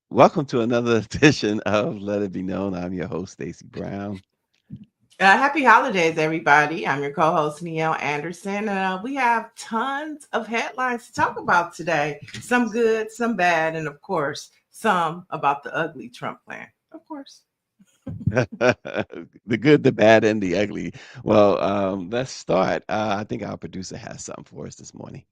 welcome to another edition of Let It Be Known. I'm your host, Stacy Brown. Happy holidays, everybody. I'm your co host, Niele Anderson. We have tons of headlines to talk about today, some good, some bad, and of course, some about the ugly Trump plan. Of course. The good, the bad, and the ugly. Well, let's start. I think our producer has something for us this morning.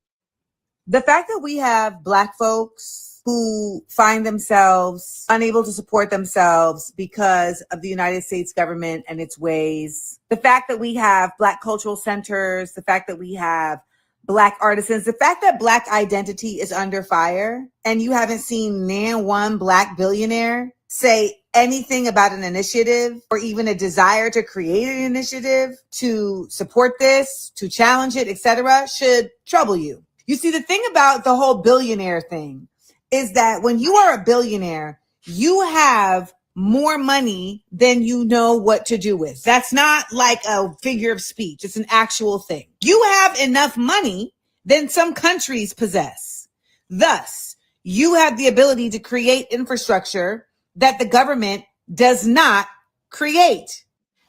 The fact that we have Black folks who find themselves unable to support themselves because of the United States government and its ways, the fact that we have Black cultural centers, the fact that we have Black artisans, the fact that Black identity is under fire, and you haven't seen one Black billionaire say anything about an initiative or even a desire to create an initiative to support this, to challenge it, etc., should trouble you. You see, the thing about the whole billionaire thing is that when you are a billionaire, you have more money than you know what to do with. That's not like a figure of speech. It's an actual thing. You have enough money than some countries possess. Thus, you have the ability to create infrastructure that the government does not create.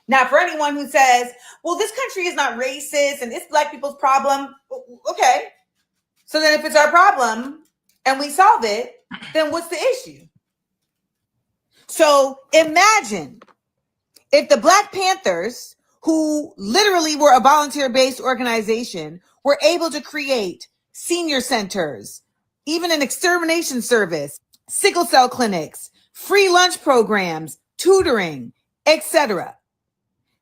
Now, for anyone who says, well, this country is not racist and it's Black people's problem. Okay. So then if it's our problem and we solve it, then what's the issue? So imagine if the Black Panthers, who literally were a volunteer-based organization, were able to create senior centers, even an extermination service, sickle cell clinics, free lunch programs, tutoring, etc.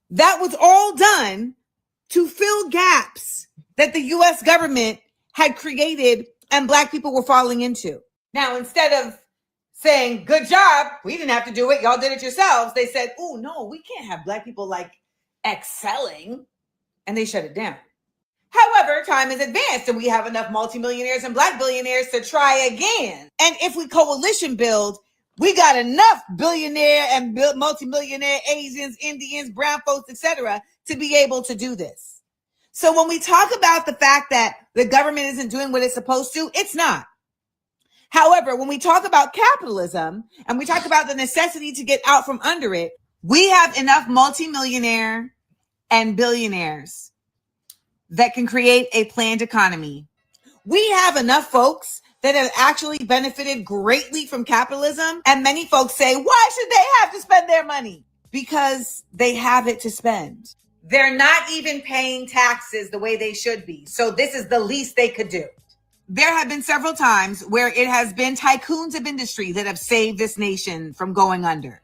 That was all done to fill gaps that the U.S. government had created and Black people were falling into. Now, instead of saying, good job, we didn't have to do it, y'all did it yourselves, they said, oh, no, we can't have Black people like excelling, and they shut it down. However, time is advanced and we have enough multimillionaires and Black billionaires to try again. And if we coalition build, we got enough billionaire and multimillionaire Asians, Indians, brown folks, etc., to be able to do this. So when we talk about the fact that the government isn't doing what it's supposed to, it's not. However, when we talk about capitalism and we talk about the necessity to get out from under it, we have enough multimillionaire and billionaires that can create a planned economy. We have enough folks that have actually benefited greatly from capitalism. And many folks say, why should they have to spend their money? Because they have it to spend. They're not even paying taxes the way they should be. So this is the least they could do. There have been several times where it has been tycoons of industry that have saved this nation from going under.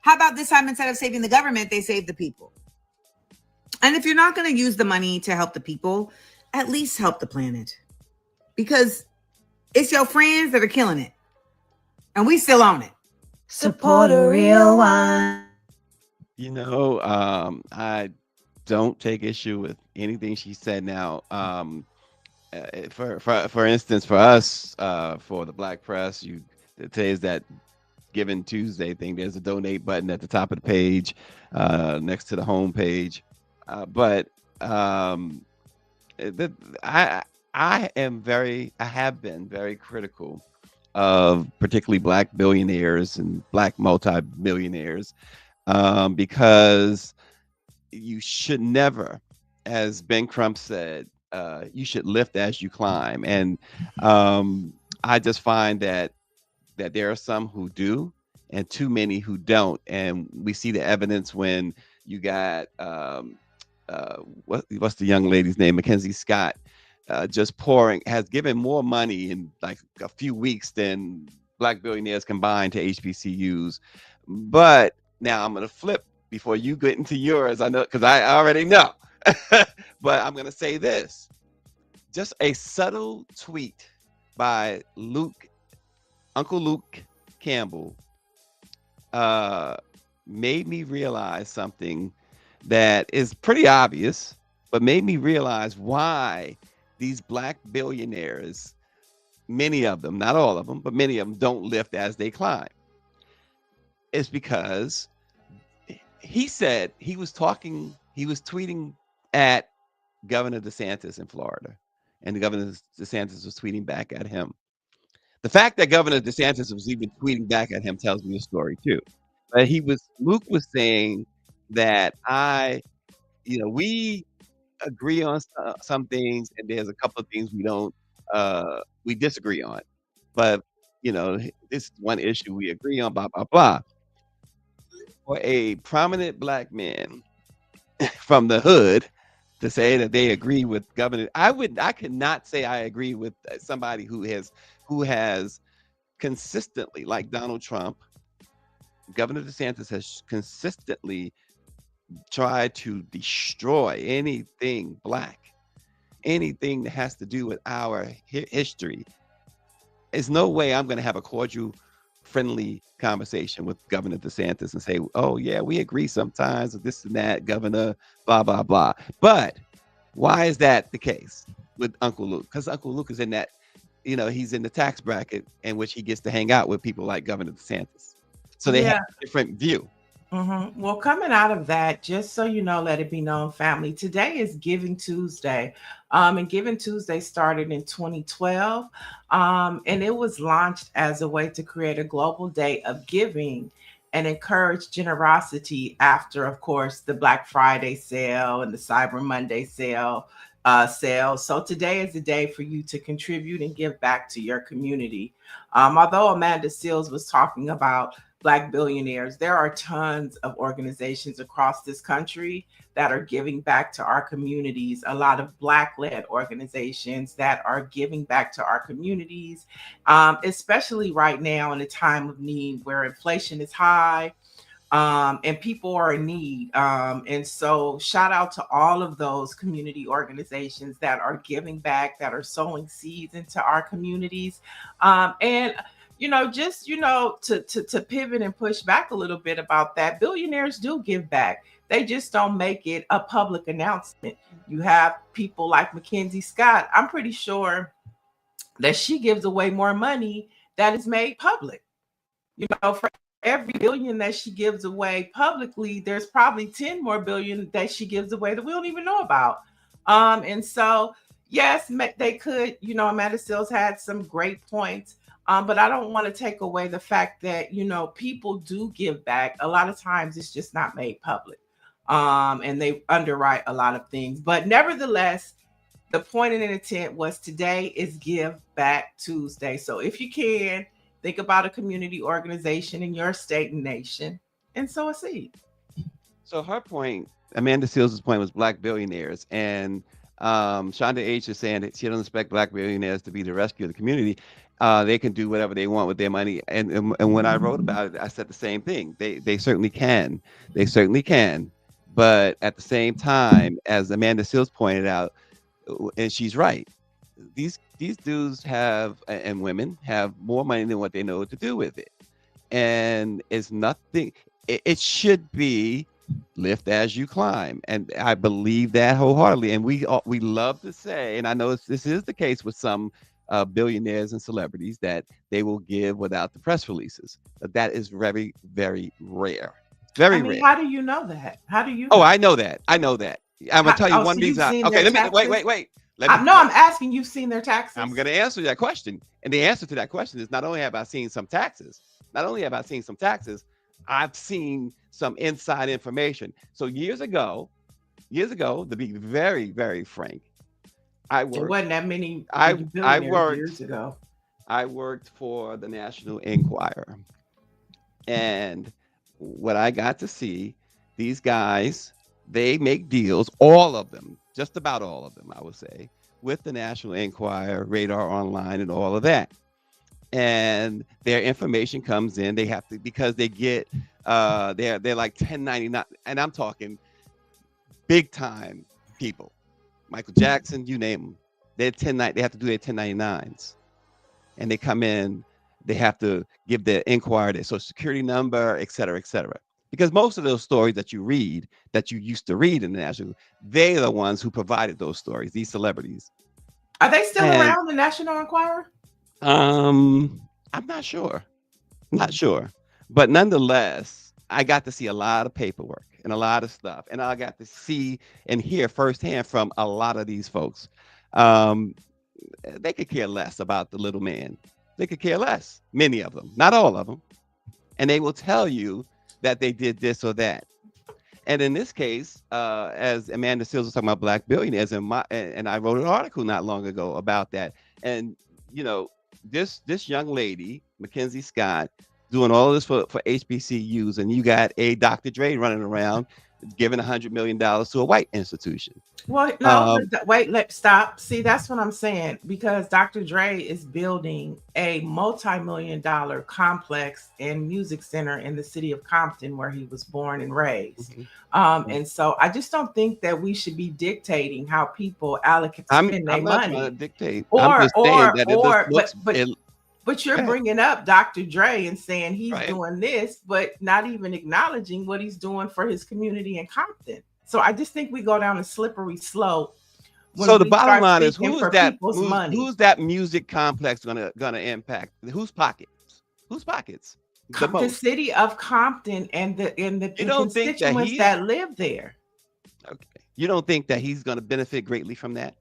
How about this time, instead of saving the government, they save the people? And if you're not going to use the money to help the people, at least help the planet. Because it's your friends that are killing it. And we still own it. Support a real one. I don't take issue with anything she said now. For instance, for us, for the Black Press, today's that Giving Tuesday thing. There's a donate button at the top of the page, next to the home page. I have been very critical of particularly Black billionaires and Black multi-millionaires, because you should never, as Ben Crump said, you should lift as you climb. And I just find that there are some who do and too many who don't. And we see the evidence when you got, what's the young lady's name? Mackenzie Scott, just has given more money in like a few weeks than Black billionaires combined to HBCUs. But now I'm going to flip before you get into yours. I know, because I already know. But I'm going to say this. Just a subtle tweet by Uncle Luke Campbell made me realize something that is pretty obvious, but made me realize why these Black billionaires, many of them, not all of them, but many of them don't lift as they climb. It's because he said he was tweeting at Governor DeSantis in Florida, and the Governor DeSantis was tweeting back at him. The fact that Governor DeSantis was even tweeting back at him tells me a story too. But Luke was saying that we agree on some things, and there's a couple of things we disagree on. But this is one issue we agree on, blah blah blah. For a prominent black man from the hood to say that they agree with Governor, I could not say I agree with somebody who has consistently, like Donald Trump, Governor DeSantis has consistently tried to destroy anything black, anything that has to do with our history. There's no way I'm going to have a cordial, friendly conversation with Governor DeSantis and say, oh, yeah, we agree sometimes with this and that, Governor, blah, blah, blah. But why is that the case with Uncle Luke? Because Uncle Luke is in that, he's in the tax bracket in which he gets to hang out with people like Governor DeSantis. So they have a different view. Mm-hmm. Well, coming out of that, just so you know, let it be known, family, today is Giving Tuesday. And Giving Tuesday started in 2012. And it was launched as a way to create a global day of giving and encourage generosity after, of course, the Black Friday sale and the Cyber Monday sale. So today is the day for you to contribute and give back to your community. Although Amanda Seales was talking about Black billionaires, there are tons of organizations across this country that are giving back to our communities, a lot of Black-led organizations that are giving back to our communities, especially right now in a time of need where inflation is high, and people are in need. And so shout out to all of those community organizations that are giving back, that are sowing seeds into our communities. And to pivot and push back a little bit about that, billionaires do give back. They just don't make it a public announcement. You have people like Mackenzie Scott. I'm pretty sure that she gives away more money that is made public. For every billion that she gives away publicly, there's probably 10 more billion that she gives away that we don't even know about. And so, yes, they could, Amanda Seales had some great points. But I don't want to take away the fact that, people do give back. A lot of times it's just not made public. And they underwrite a lot of things. But nevertheless, the point and intent was today is Give Back Tuesday. So if you can, think about a community organization in your state and nation and sow a seed. So her point, Amanda Seales' point, was Black billionaires. And Shonda H is saying that she doesn't expect Black billionaires to be the rescue of the community. They can do whatever they want with their money. And when I wrote about it, I said the same thing. They certainly can. They certainly can. But at the same time, as Amanda Seales pointed out, and she's right, these dudes and women have more money than what they know what to do with it. And it's nothing. It should be lift as you climb, and I believe that wholeheartedly. And we love to say, and I know this is the case with some billionaires and celebrities, that they will give without the press releases. But that is very, very rare. Very rare. How do you know that? How do you? Oh, I know that. I'm gonna tell you one reason. Okay, let me wait. I'm asking. You've seen their taxes? I'm gonna answer that question, and the answer to that question is not only have I seen some taxes. I've seen some inside information. So years ago, to be very, very frank, There wasn't that many years ago. I worked for the National Enquirer, and what I got to see, these guys, they make deals, all of them, just about all of them, I would say, with the National Enquirer, Radar Online, and all of that. And their information comes in. They have to, because they get they're like 1099, and I'm talking big time people, Michael Jackson, you name them. They have to do their 1099s, and they come in. They have to give their Enquirer their social security number, et cetera, because most of those stories that you read, that you used to read in the National, they're the ones who provided those stories. These celebrities. Are they still around, the National Enquirer? I'm not sure. But nonetheless, I got to see a lot of paperwork and a lot of stuff, and I got to see and hear firsthand from a lot of these folks. They could care less about the little man. They could care less. Many of them, not all of them, and they will tell you that they did this or that. And in this case, as Amanda Seals was talking about black billionaires, and I wrote an article not long ago about that. And you know, this young lady, Mackenzie Scott, doing all this for HBCUs, and you got a Dr. Dre running around giving $100 million to a white institution. Well, no, Um, wait, let stop. See, that's what I'm saying because Dr. Dre is building a multi-million-dollar complex and music center in the city of Compton, where he was born and raised. mhm, mhm. And so I just don't think that we should be dictating how people allocate spend their I'm not trying to money, dictate. I'm or just saying that it just but looks it. you're Go ahead. bringing up Dr. Dre and saying he's Right. doing this, but not even acknowledging what he's doing for his community in Compton. So I just think we go down a slippery slope So when the we bottom start line is, speaking for people's money. who's that music complex gonna impact? Whose pockets? Whose pockets? The The most. city of Compton and You the don't think that constituents he's that live there. okay? You don't think that he's gonna benefit greatly from that?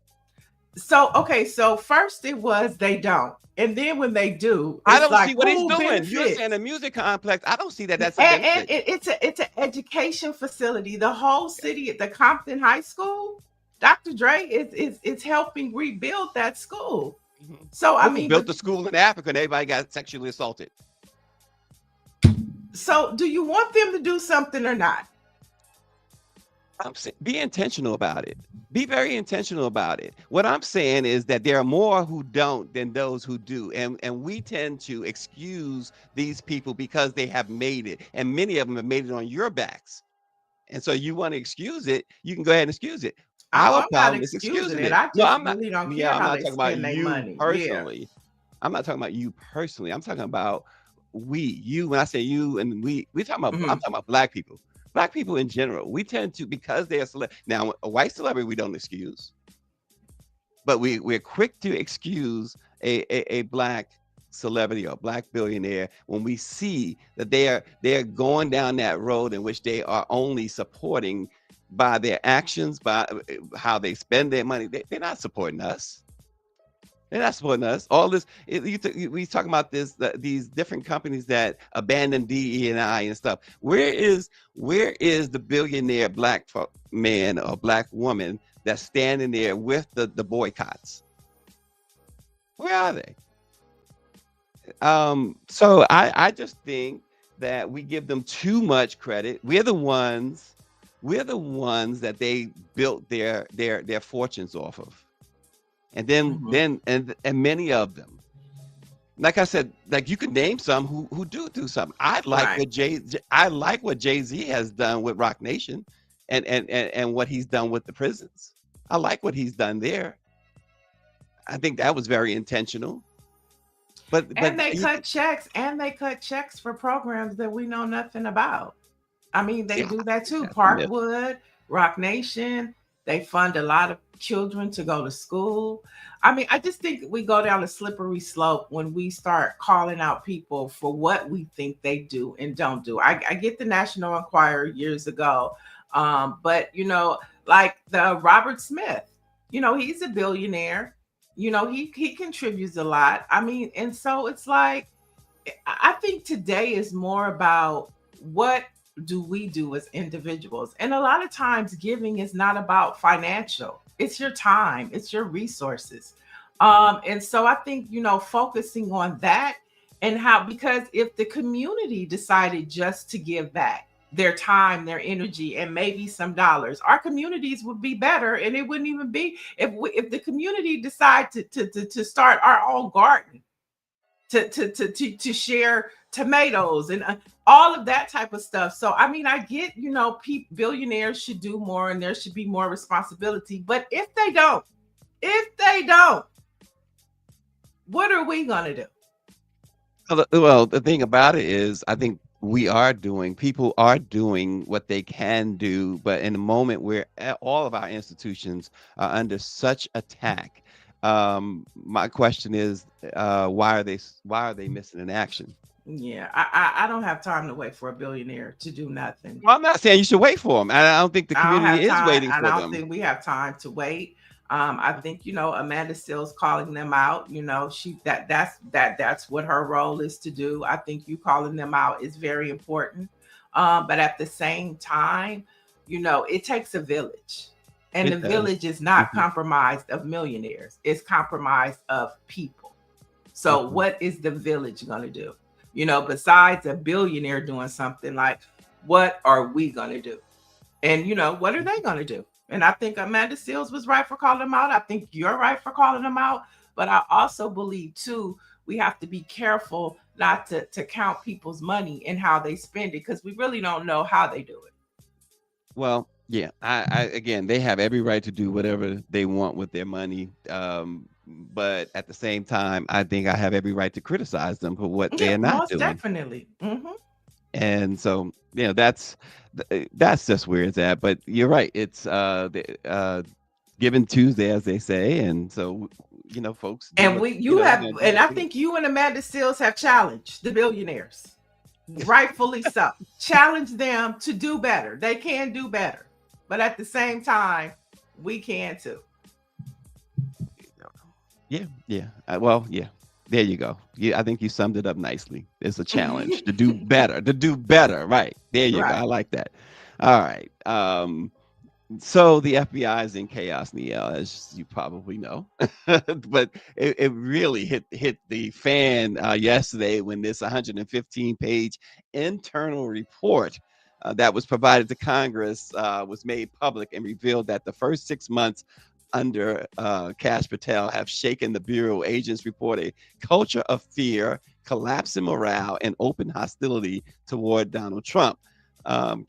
So okay, so first it was they don't. And then when they do, I it's don't like see what he's who doing. You're saying a benefits? music complex. I don't see that that's a And benefit. it's an education facility. The whole city at the Compton High School, Dr. Dre is helping rebuild that school. Mhm. So I Listen, mean, built but a school in Africa and everybody got sexually assaulted. so do you want them to do something or not? I'm saying be intentional about it. Be very intentional about it. What I'm saying is that there are more who don't than those who do. And we tend to excuse these people because they have made it. And many of them have made it on your backs. And so you want to excuse it, you can go ahead and excuse it. Oh, Our I'm not problem is excusing excusing it. it. I No, just I'm not. really don't care Yeah, I'm how not they talking about spend their you money. Yeah. personally. I'm not talking about you personally. I'm talking about you. When I say you and we talking about, I'm Mhm. talking about black people. Black people in general. We tend to, because they're now a white celebrity, we don't excuse, but we're quick to excuse a black celebrity or black billionaire when we see that they are going down that road in which they are only supporting by their actions, by how they spend their money. They're not supporting us. They're not supporting us. All this, we talking about these different companies that abandon DE and I and stuff. Where is the billionaire black man or black woman that's standing there with the boycotts? Where are they? So I just think that we give them too much credit. We're the ones that they built their fortunes off of. And then Mhm. then and many of them, like I said, like you could name some who do something. Right. I like what Jay-Z has done with Rock Nation, and what he's done with the prisons. I like what he's done there. I think that was very intentional. But And they you cut checks and they cut checks for programs that we know nothing about. I mean, see, they I do that think too. that's a myth. Parkwood, Rock Nation, they fund a lot of children to go to school. I mean, I just think we go down a slippery slope when we start calling out people for what we think they do and don't do. I get the National Enquirer years ago, but like the Robert Smith, he's a billionaire. He contributes a lot. I mean, and so it's like I think today is more about what do we do as individuals. And a lot of times giving is not about financial. It's your time, it's your resources. And so I think, focusing on that and how, because if the community decided just to give back their time, their energy, and maybe some dollars, our communities would be better. And it wouldn't even be if the community decide to start our own garden to share tomatoes and all of that type of stuff. So I mean, I get billionaires should do more and there should be more responsibility. But if they don't, what are we gonna do? Well, the thing about it is, I think people are doing what they can do, but in a moment where all of our institutions are under such attack, my question is, why are they missing in action? Yeah, I don't have time to wait for a billionaire to do nothing. Well, I'm not saying you should wait for them. I don't think the I don't community have is time, waiting and for I don't them. think we have time to wait. I think Amanda Still's calling them out. That's what her role is to do. I think you calling them out is very important. But at the same time, it takes a village, and the It does. village is not Mhm, compromised of millionaires. It's compromised of people. So mhm. what is the village going to do? Besides a billionaire doing something, like, what are we going to do? And what are they going to do? And I think Amanda Seals was right for calling them out. I think you're right for calling them out. But I also believe too, we have to be careful not to count people's money and how they spend it, because we really don't know how they do it. Well, yeah, I again, they have every right to do whatever they want with their money. But at the same time, I think I have every right to criticize them for what Yeah, they're not most doing. definitely. And so, that's just where it's at. But you're right. It's given Tuesday, as they say, and so folks do And what you they're have, gonna do and what I they. think you and Amanda Seals have challenged the billionaires, rightfully so. Challenge them to do better. They can do better, but at the same time, we can too. Yeah, yeah. Well, yeah. There you go. I think you summed it up nicely. It's a challenge to do better, to do better. Right. There you go. Right. I like that. All right. So the FBI is in chaos, Niele, as you probably know. But it really hit the fan yesterday when this 115-page internal report that was provided to Congress was made public and revealed that the first 6 months under Cash Patel have shaken the Bureau. Agents report a culture of fear, collapse in morale, and open hostility toward Donald Trump.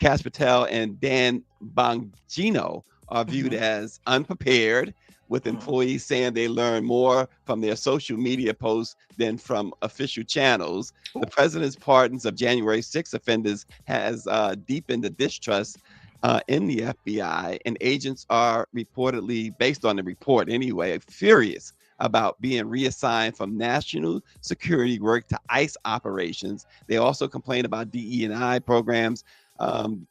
Cash Patel and Dan Bongino are viewed Mhm. as unprepared, with Mhm. employees saying they learn more from their social media posts than from official channels. The Ooh. president's pardons of January 6 offenders has deepened the distrust in the FBI, and agents are reportedly, based on the report anyway, furious about being reassigned from national security work to ICE operations. They also complain about DE&I programs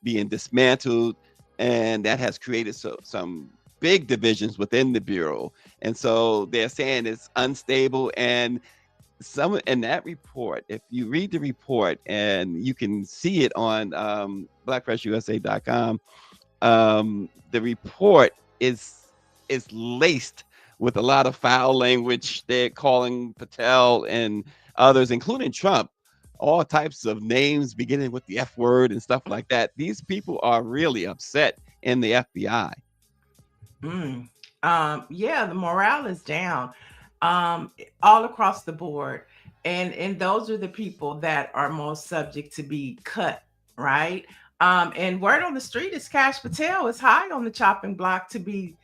being dismantled, and that has created some big divisions within the bureau. And so they're saying it's unstable. And some in that report, if you read the report, and you can see it on BlackPressUSA.com, the report is laced with a lot of foul language. They're calling Patel and others, including Trump, all types of names beginning with the F word and stuff like that. These people are really upset in the FBI. Mm. Yeah, the morale is down, all across the board, and those are the people that are most subject to be cut, right? And word on the street is Cash Patel is high on the chopping block to be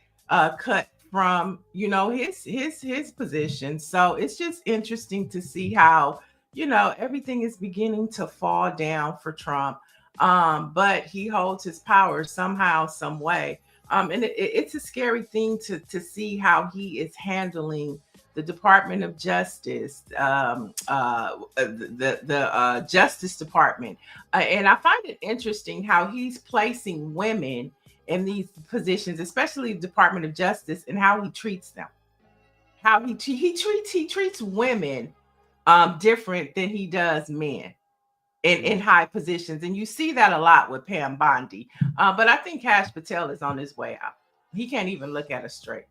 cut from his position. So it's just interesting to see how everything is beginning to fall down for Trump. But he holds his power somehow, some way. And it's a scary thing to see how he is handling the Department of Justice, the Justice Department, and I find it interesting how he's placing women in these positions, especially the Department of Justice, and how he treats them. How he treats women different than he does men in high positions. And you see that a lot with Pam Bondi. But I think Cash Patel is on his way out. He can't even look at us straight.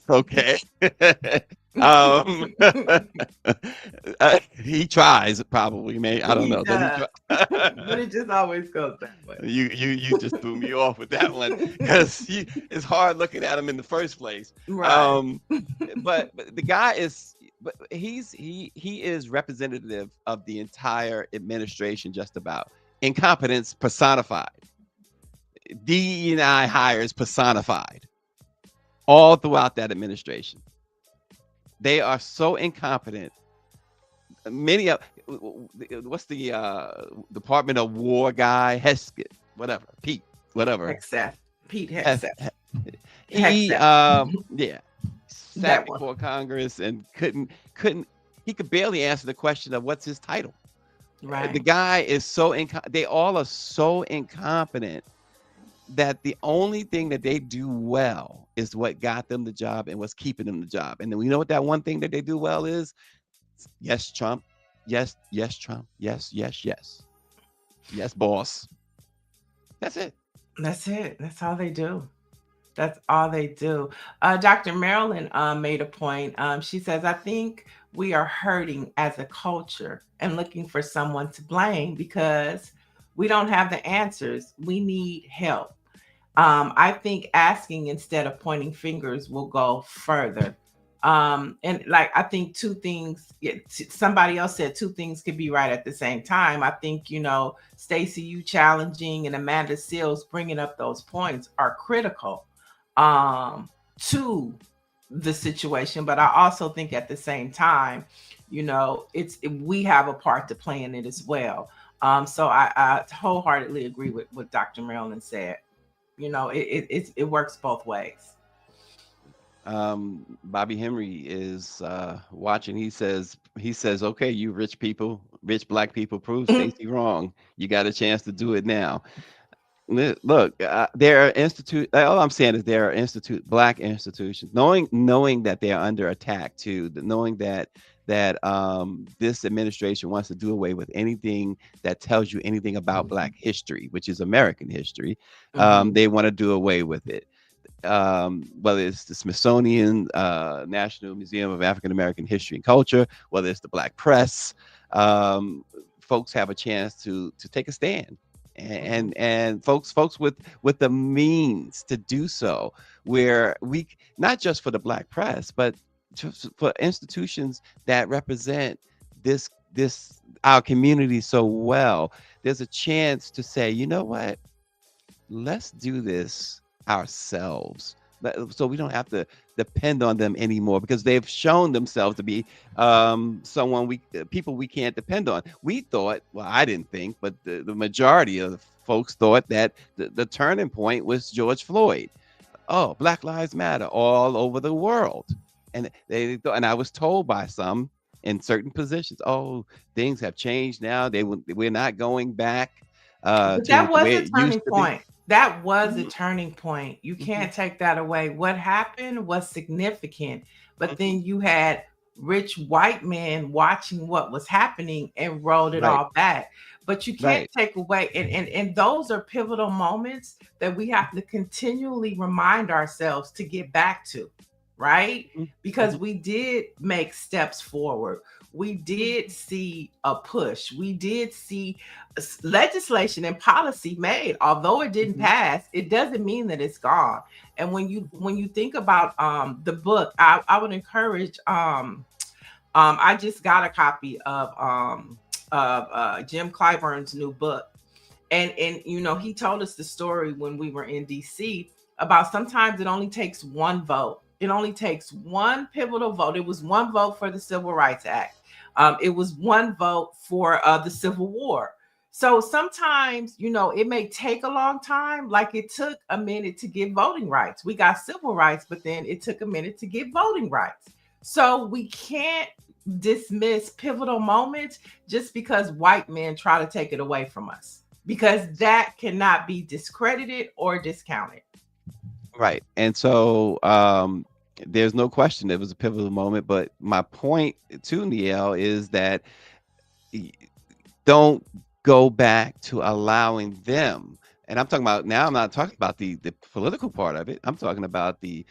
Okay. He tries probably, may I don't He know. Does he does. try? But it just always goes that way. You just threw me off with that one because it's hard looking at him in the first place. Right. Um, but the guy is, but he is representative of the entire administration, just about. Incompetence personified, DE&I hires personified, all throughout that administration. They are so incompetent. Many of what's the Department of War guy, Heskett, whatever, Pete, whatever. Except Pete Hes- Hegseth. he Hegseth. yeah, sat That one. before Congress and couldn't he could barely answer the question of what's his title. The Right. guy is so they all are so incompetent that the only thing that they do well is what got them the job and what's keeping them the job. And then we know what that one thing that they do well is? Yes, Trump. Yes, yes, Trump. Yes, yes, yes. Yes, boss. That's it. That's it. That's all they do. That's all they do. Dr. Marilyn made a point. She says, I think we are hurting as a culture and looking for someone to blame because we don't have the answers. We need help. I think asking instead of pointing fingers will go further. And like, I think two things, somebody else said two things could be right at the same time. I think, Stacy, you challenging and Amanda Seals bringing up those points are critical to the situation. But I also think at the same time, we have a part to play in it as well. So I wholeheartedly agree with what Dr. Marilyn said. It works both ways. Bobby Henry is watching. He says, okay, you rich people, rich black people, prove Stacy wrong. You got a chance to do it now. Look, there are all I'm saying is there are black institutions, knowing that they are under attack too, knowing that this administration wants to do away with anything that tells you anything about black history, which is American history. Mhm. They want to do away with it. Whether it's the Smithsonian National Museum of African American History and Culture, whether it's the Black Press, folks have a chance to take a stand, and folks with the means to do so, where we not just for the Black Press, but just for institutions that represent this our community so well, there's a chance to say, you know what, let's do this ourselves, so we don't have to depend on them anymore, because they've shown themselves to be someone people we can't depend on. We thought, well, I didn't think, but the majority of the folks thought that the turning point was George Floyd. Oh, Black Lives Matter all over the world. And and I was told by some in certain positions, oh, things have changed now. We're not going back But to that the was way a it used turning to be. point. That was a Mhm, turning point. You mhm, can't take that away. What happened was significant. But mhm. then you had rich white men watching what was happening and rolled it Right, all back. But you can't right. take away, and those are pivotal moments that we have to continually remind ourselves to get back to, right? Mhm, Because mhm, we did make steps forward. We did mhm, see a push. We did see legislation and policy made. Although it didn't mhm, pass, it doesn't mean that it's gone. And when you mhm. when you think about the book, I would encourage I just got a copy of Jim Clyburn's new book. And he told us the story when we were in DC about sometimes it only takes one vote. It only takes one pivotal vote. It was one vote for the Civil Rights Act. It was one vote for the Civil War. So sometimes, it may take a long time, like it took a minute to get voting rights. We got civil rights, but then it took a minute to get voting rights. So we can't dismiss pivotal moments just because white men try to take it away from us, because that cannot be discredited or discounted. Right. And so there's no question it was a pivotal moment. But my point to Niele is that y- don't go back to allowing them. And I'm talking about now. I'm not talking about the political part of it. I'm talking about the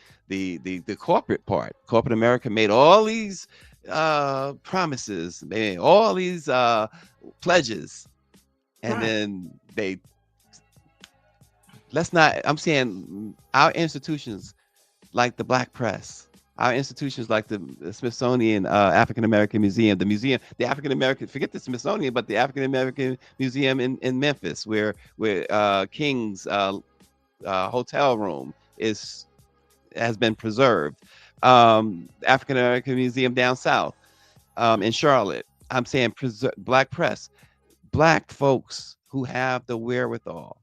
corporate part. Corporate America made all these promises, made all these pledges, and Right. then they let's not. I'm saying our institutions like the Black Press, our institutions like the Smithsonian African American Museum, the African American, forget the Smithsonian, but the African American Museum in Memphis, where King's hotel room is has been preserved. African American Museum down south in Charlotte. I'm saying Black Press, Black folks who have the wherewithal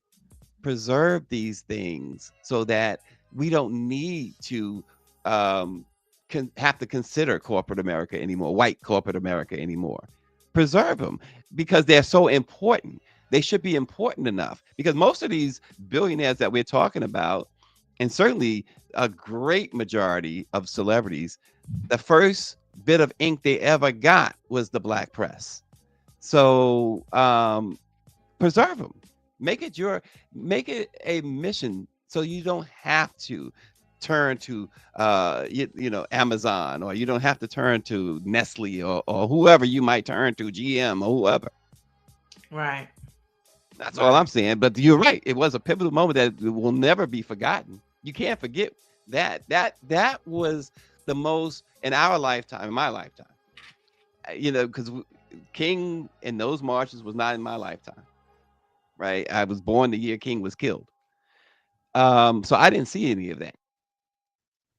preserve these things so that we don't need to have to consider corporate America anymore, white corporate America anymore. preserve them because they're so important. They should be important enough because most of these billionaires that we're talking about, and certainly a great majority of celebrities, the first bit of ink they ever got was the black press. So preserve them. Make it a mission so you don't have to turn to Amazon, or you don't have to turn to Nestle, or whoever you might turn to, GM or whoever. Right. That's all I'm saying. But you're right. It was a pivotal moment that will never be forgotten. You can't forget that. That was the most in our lifetime, in my lifetime. Because King and those marches was not in my lifetime. Right. I was born the year King was killed. So I didn't see any of that.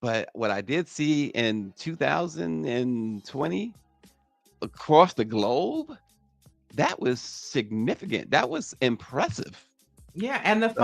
But what I did see in 2020 across the globe, that was significant. That was impressive. Yeah, and the So,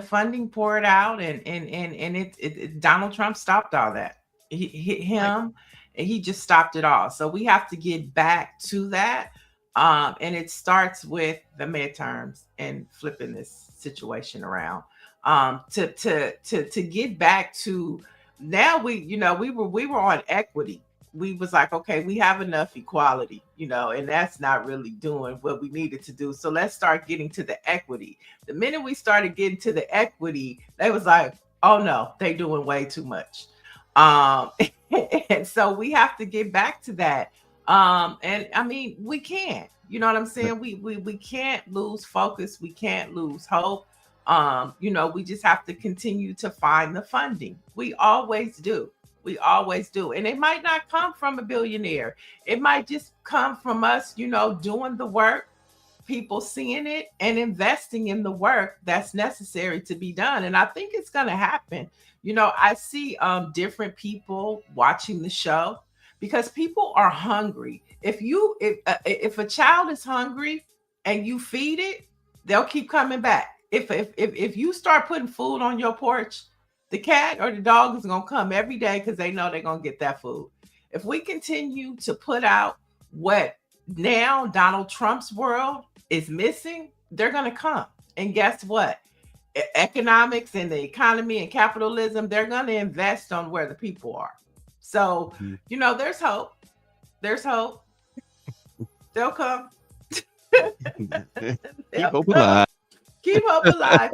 funding poured out, and Donald Trump stopped all that. right. He just stopped it all. So we have to get back to that, and it starts with the midterms and flipping this situation around. To get back to now, we were on equity. We was like, okay, we have enough equality, and that's not really doing what we needed to do. So let's start getting to the equity. The minute we started getting to the equity, they was like, oh no, they doing way too much. Um, and so we have to get back to that. And I mean, we can't, you know what I'm But saying? We can't lose focus. We can't lose hope. We just have to continue to find the funding. We always do. We always do. And it might not come from a billionaire. It might just come from us, doing the work, people seeing it and investing in the work that's necessary to be done. And I think it's going to happen. I see different people watching the show because people are hungry. If a child is hungry and you feed it, they'll keep coming back. If you start putting food on your porch, the cat or the dog is going to come every day because they know they're going to get that food. If we continue to put out what now Donald Trump's world is missing, they're going to come. And guess what? Economics and the economy and capitalism, they're going to invest on where the people are. So, mhm. there's hope. There's hope. They'll come. Keep They'll hope come. alive. Keep hope alive.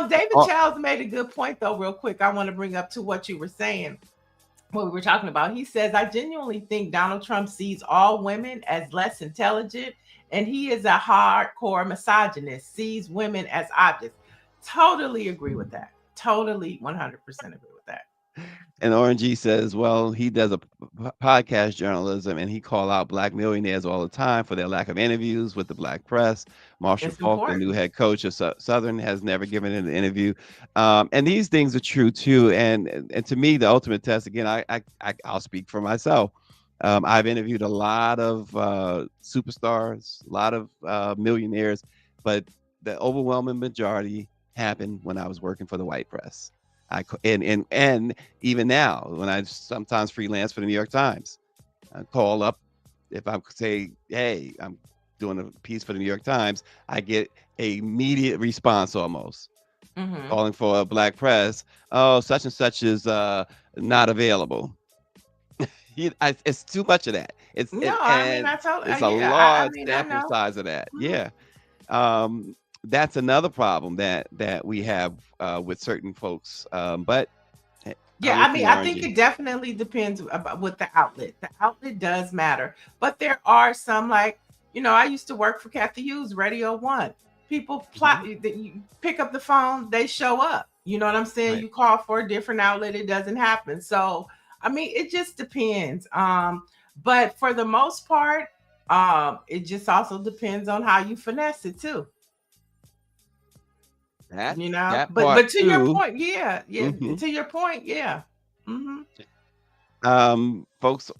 David Oh, Childs made a good point, though, real quick. I want to bring up to what you were saying, what we were talking about. He says, I genuinely think Donald Trump sees all women as less intelligent, and he is a hardcore misogynist, sees women as objects. Totally agree with that. Totally 100% agree with that. and RNG says, well, he does a podcast journalism, and he call out black millionaires all the time for their lack of interviews with the black press. Marshall It's Falk, the new important. head coach of Southern, has never given an interview. And these things are true too. And to me, the ultimate test, again, I'll speak for myself. I've interviewed a lot of superstars, a lot of millionaires, but the overwhelming majority happened when I was working for the white press. And even now, when I sometimes freelance for the New York Times, I call up if I say, "Hey, I'm doing a piece for the New York Times," I get a immediate response almost Hmm. calling for a black press. Oh, such and such is not available. It's too much of that. No, I mean, And I totally, it's a yeah, I large mean, I sample know. size of that. Mhm. Yeah. That's another problem that we have with certain folks. But Yeah, I'm I with mean, you, I think RNG. it definitely depends about with the outlet. The outlet does matter, but there are some like I used to work for Kathy Hughes, Radio One. People Hmm. plot you pick up the phone, they show up. You know what I'm saying? Right. You call for a different outlet, it doesn't happen. So I mean, it just depends. But for the most part, it just also depends on how you finesse it too. That You know, that but part but to your too. point, yeah, yeah. Hmm. To your point, yeah. Hmm. Folks,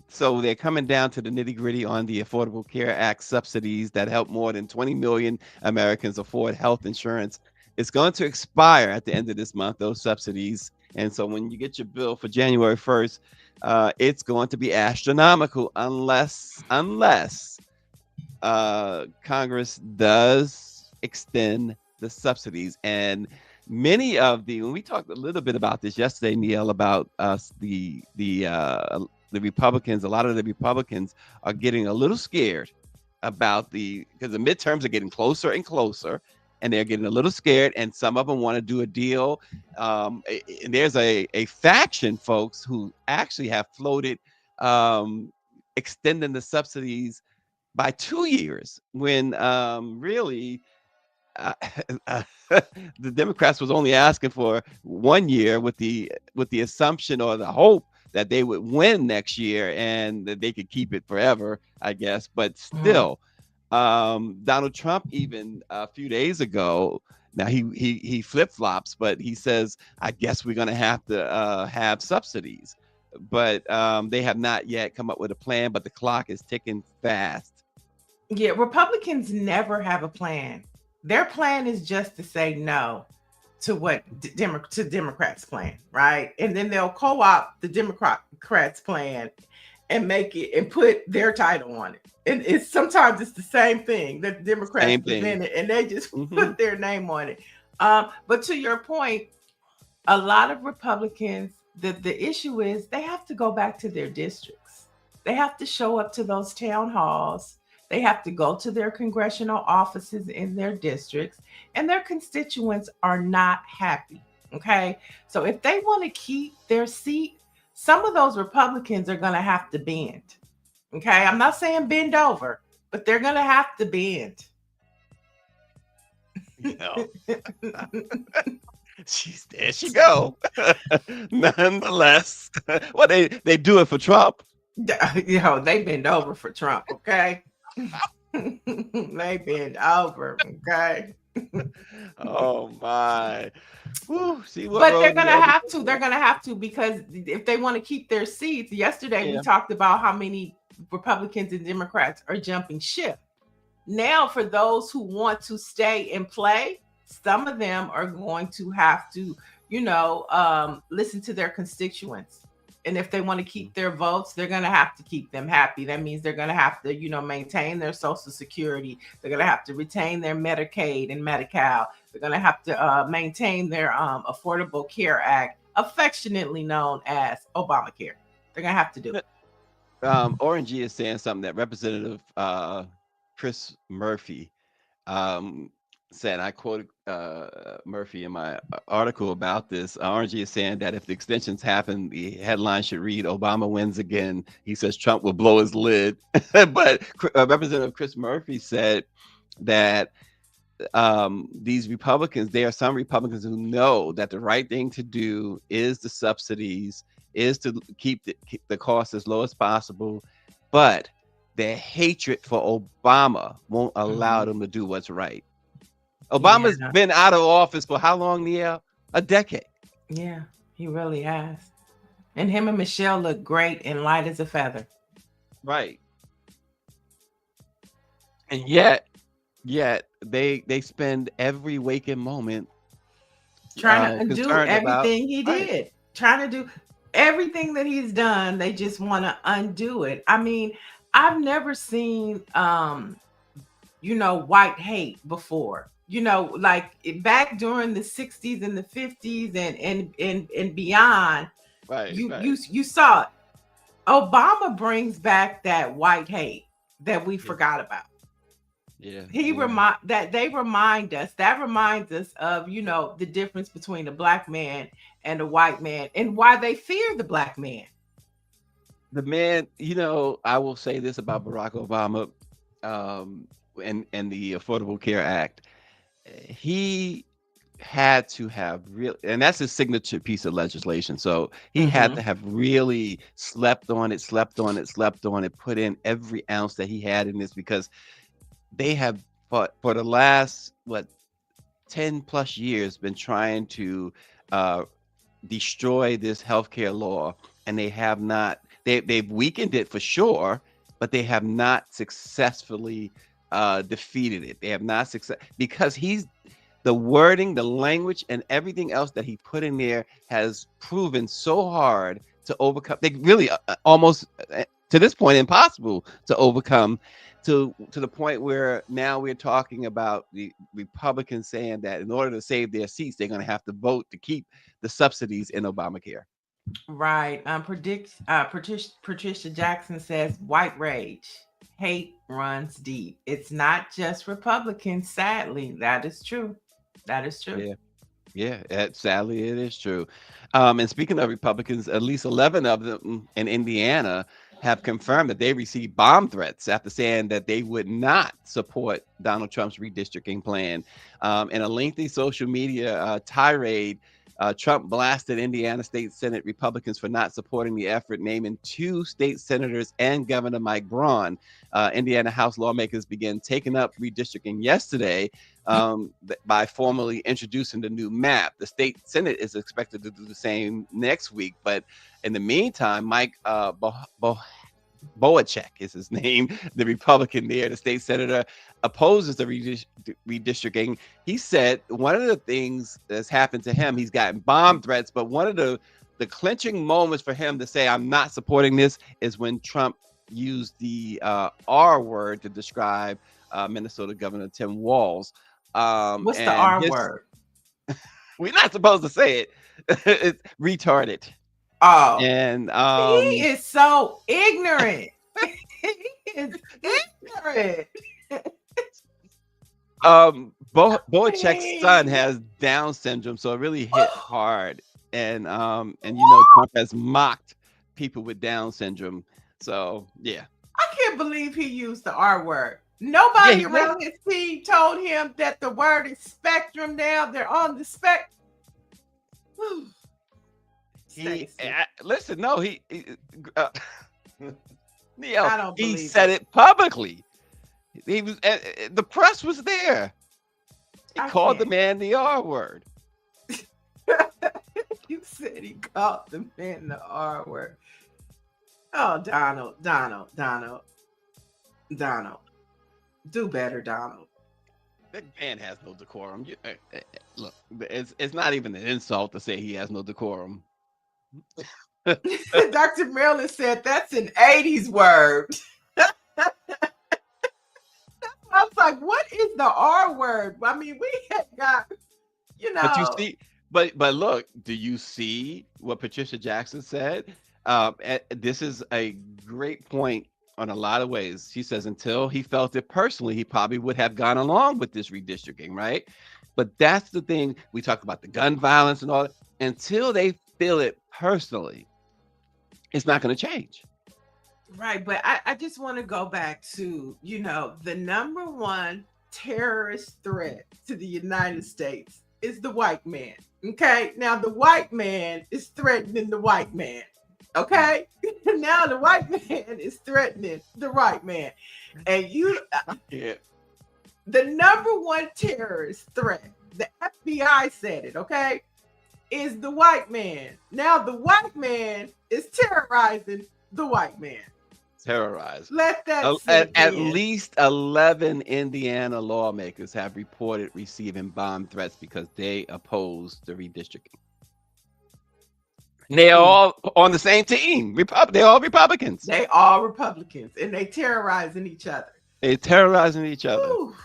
so they're coming down to the nitty gritty on the Affordable Care Act subsidies that help more than 20 million Americans afford health insurance. It's going to expire at the end of this month, those subsidies. And so when you get your bill for January 1st, it's going to be astronomical unless Congress does extend the subsidies, and many of when we talked a little bit about this yesterday, Niele, about us the Republicans. A lot of the Republicans are getting a little scared about because the midterms are getting closer and closer, and they're getting a little scared, and some of them want to do a deal. And there's a faction, folks, who actually have floated extending the subsidies by 2 years when really uh, uh, the Democrats was only asking for 1 year with the assumption or the hope that they would win next year and that they could keep it forever, I guess. But still, Donald Trump, even a few days ago, now he flip flops, but he says, "I guess we're going to have subsidies." But they have not yet come up with a plan. But the clock is ticking fast. Yeah, Republicans never have a plan. Their plan is just to say no to what Democrats' plan, right? And then they'll co-opt the Democrats' plan and make it and put their title on it. And sometimes it's the same thing that the Democrats presented, and they just put their name on it. But to your point, a lot of Republicans, the issue is they have to go back to their districts. They have to show up to those town halls. They have to go to their congressional offices in their districts, and their constituents are not happy. Okay. So if they want to keep their seat, some of those Republicans are going to have to bend. Okay. I'm not saying bend over, but they're going to have to bend. No. There she go. Nonetheless, well, they do it for Trump. They bend over for Trump. Okay. They bend over. Okay. Oh my. Woo, see what but they're gonna have to. They're gonna have to, because if they want to keep their seats. Yesterday we talked about how many Republicans and Democrats are jumping ship. Now, for those who want to stay and play, some of them are going to have to, listen to their constituents. And if they want to keep their votes, they're going to have to keep them happy. That means they're going to have to, maintain their Social Security. They're going to have to retain their Medicaid and Medi-Cal. They're going to have to maintain their Affordable Care Act, affectionately known as Obamacare. They're going to have to do it. Orangey is saying something that Representative Chris Murphy said. I quoted Murphy in my article about this. Orangey is saying that if the extensions happen, the headline should read, "Obama wins again." He says Trump will blow his lid. But Representative Chris Murphy said that these Republicans, there are some Republicans who know that the right thing to do is the subsidies, is to keep the cost as low as possible. But their hatred for Obama won't allow them to do what's right. Obama's been out of office for how long, Niele? A decade. Yeah, he really has. And him and Michelle look great and light as a feather. Right. And yet they spend every waking moment trying to undo everything he did. Trying to do everything that he's done. They just want to undo it. I mean, I've never seen white hate before. Like back during the 60s and the 50s and beyond, you saw it. Obama brings back that white hate that we forgot about. Yeah. They remind us. That reminds us of, the difference between a black man and a white man, and why they fear the black man. The man, I will say this about Barack Obama and the Affordable Care Act. He had to have and that's his signature piece of legislation. So he had to have really slept on it, put in every ounce that he had in this, because they have for the last 10 plus years been trying to destroy this healthcare law, and they have not. They've weakened it for sure, but they have not successfully defeated it. They have not because the wording, the language, and everything else that he put in there has proven so hard to overcome. They really almost to this point impossible to overcome, to the point where now we're talking about the Republicans saying that in order to save their seats, they're going to have to vote to keep the subsidies in Obamacare. Right. Patricia Jackson says white rage, hate runs deep. It's not just Republicans, sadly. That is true. That is true. Yeah. Yeah, sadly, it is true. And speaking of Republicans, at least 11 of them in Indiana have confirmed that they received bomb threats after saying that they would not support Donald Trump's redistricting plan. In a lengthy social media tirade, Trump blasted Indiana State Senate Republicans for not supporting the effort, naming 2 state senators and Governor Mike Braun. Indiana House lawmakers began taking up redistricting yesterday by formally introducing the new map. The state Senate is expected to do the same next week, but in the meantime, Mike Boacek is his name, the Republican there, the state senator, opposes the redistricting. He said one of the things that's happened to him, he's gotten bomb threats, but one of the clinching moments for him to say, I'm not supporting this, is when Trump used the R word to describe Minnesota Governor Tim Walz. What's the R word? We're not supposed to say it. It's retarded. Oh, and he is so ignorant. He is ignorant. Boacek's son has Down syndrome, so it really hit hard. And Trump has mocked people with Down syndrome. So yeah, I can't believe he used the R word. Nobody around his team told him that the word is spectrum. Now they're on the spectrum. Listen, no, Neil, he said it publicly. He was the press was there. He called the man the R word. You said he called the man the R word. Oh, Donald. Do better, Donald. That man has no decorum. Look, it's not even an insult to say he has no decorum. Dr. Maryland said that's an 80s word. I was like, what is the R word? I mean, we had got, But you see, but look, do you see what Patricia Jackson said? This is a great point on a lot of ways. She says until he felt it personally, he probably would have gone along with this redistricting, right? But that's the thing. We talk about the gun violence and all that. Until they feel it personally, it's not going to change. Right. But I just want to go back to, the number one terrorist threat to the United States is the white man. Okay. Now the white man is threatening the white man. Okay. Now the white man is threatening the white man. And the number one terrorist threat, the FBI said it, okay, is the white man. Now the white man is terrorizing the white man. Terrorized. Let that at least 11 Indiana lawmakers have reported receiving bomb threats because they oppose the redistricting. They're all on the same team. They're all Republicans. They all Republicans, and they terrorizing each other. They're terrorizing each other. Ooh.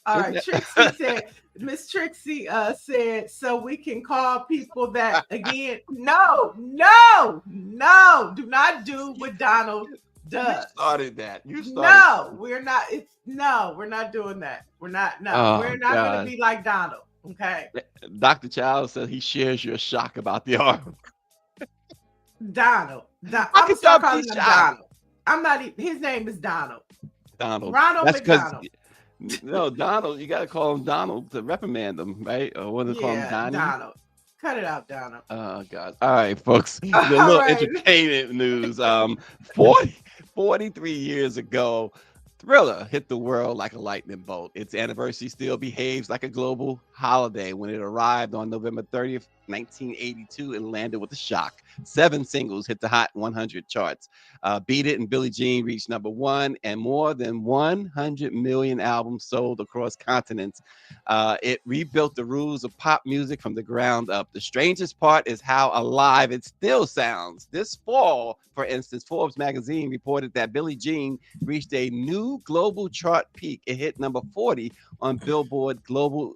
All right, Trixie said, Miss Trixie said, so we can call people that again. No, do not do what Donald does. You started that. No, we're not. We're not doing that. We're not. No, we're not going to be like Donald. Okay. Dr. Child said he shares your shock about the arm. Donald. I'm gonna start calling him Donald. I'm not. His name is Donald. Ronald McDonald. No, Donald. You got to call him Donald to reprimand him, right? Or what do they call him, Donnie? Donald. Cut it out, Donald. Oh God! All right, folks. A little entertainment news. 43 years ago, Thriller hit the world like a lightning bolt. Its anniversary still behaves like a global holiday. When it arrived on November 30th, 1982, it landed with a shock. 7 singles hit the Hot 100 charts. Beat It and Billie Jean reached #1, and more than 100 million albums sold across continents. It rebuilt the rules of pop music from the ground up. The strangest part is how alive it still sounds. This fall, for instance, Forbes magazine reported that Billie Jean reached a new global chart peak. It hit number 40 on Billboard Global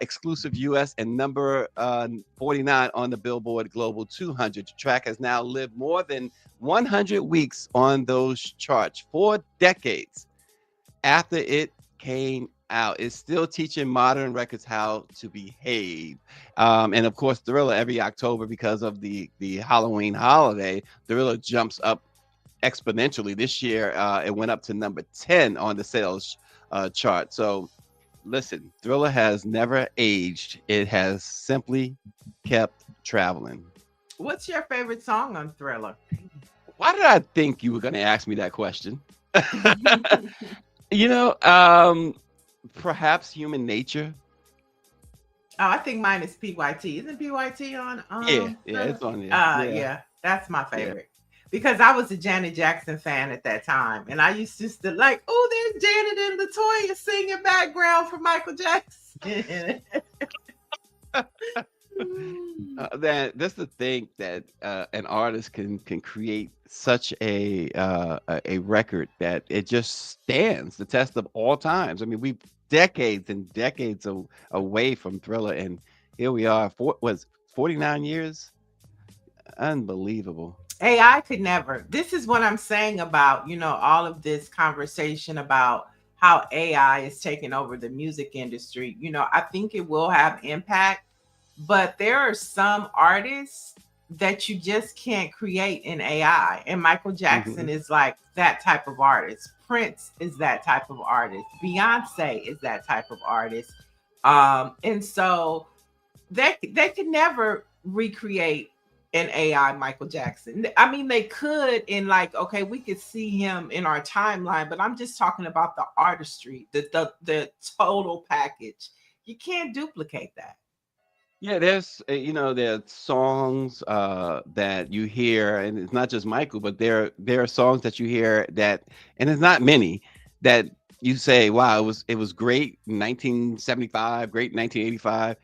exclusive US and number 49 on the Billboard Global 200. The track has now lived more than 100 weeks on those charts, 4 decades after it came out. It's still teaching modern records how to behave. And of course, Thriller every October, because of the Halloween holiday, Thriller jumps up exponentially. This year, it went up to number 10 on the sales chart. So listen, Thriller has never aged. It has simply kept traveling. What's your favorite song on Thriller? Why did I think you were going to ask me that question? You know, perhaps Human Nature. Oh, I think mine is PYT. Isn't PYT on? Yeah, Thriller? it's on there. Yeah. Yeah, that's my favorite. Because I was a Janet Jackson fan at that time, and I used to like, oh, there's Janet and Latoya singing background for Michael Jackson. That that's the thing, that an artist can create such a record that it just stands the test of all times. I mean, we decades and decades away from Thriller, and here we are. Was 49 years? Unbelievable. AI could never. This is what I'm saying about, all of this conversation about how AI is taking over the music industry. I think it will have impact, but there are some artists that you just can't create in AI. And Michael Jackson is like that type of artist. Prince is that type of artist. Beyonce is that type of artist. And so they could never recreate an AI Michael Jackson. I mean, they could in like, okay, we could see him in our timeline, but I'm just talking about the artistry, the total package. You can't duplicate that. Yeah, there's there are songs that you hear, and it's not just Michael, but there are songs that you hear that, and it's not many, that you say, wow, it was great in 1975, great in 1985,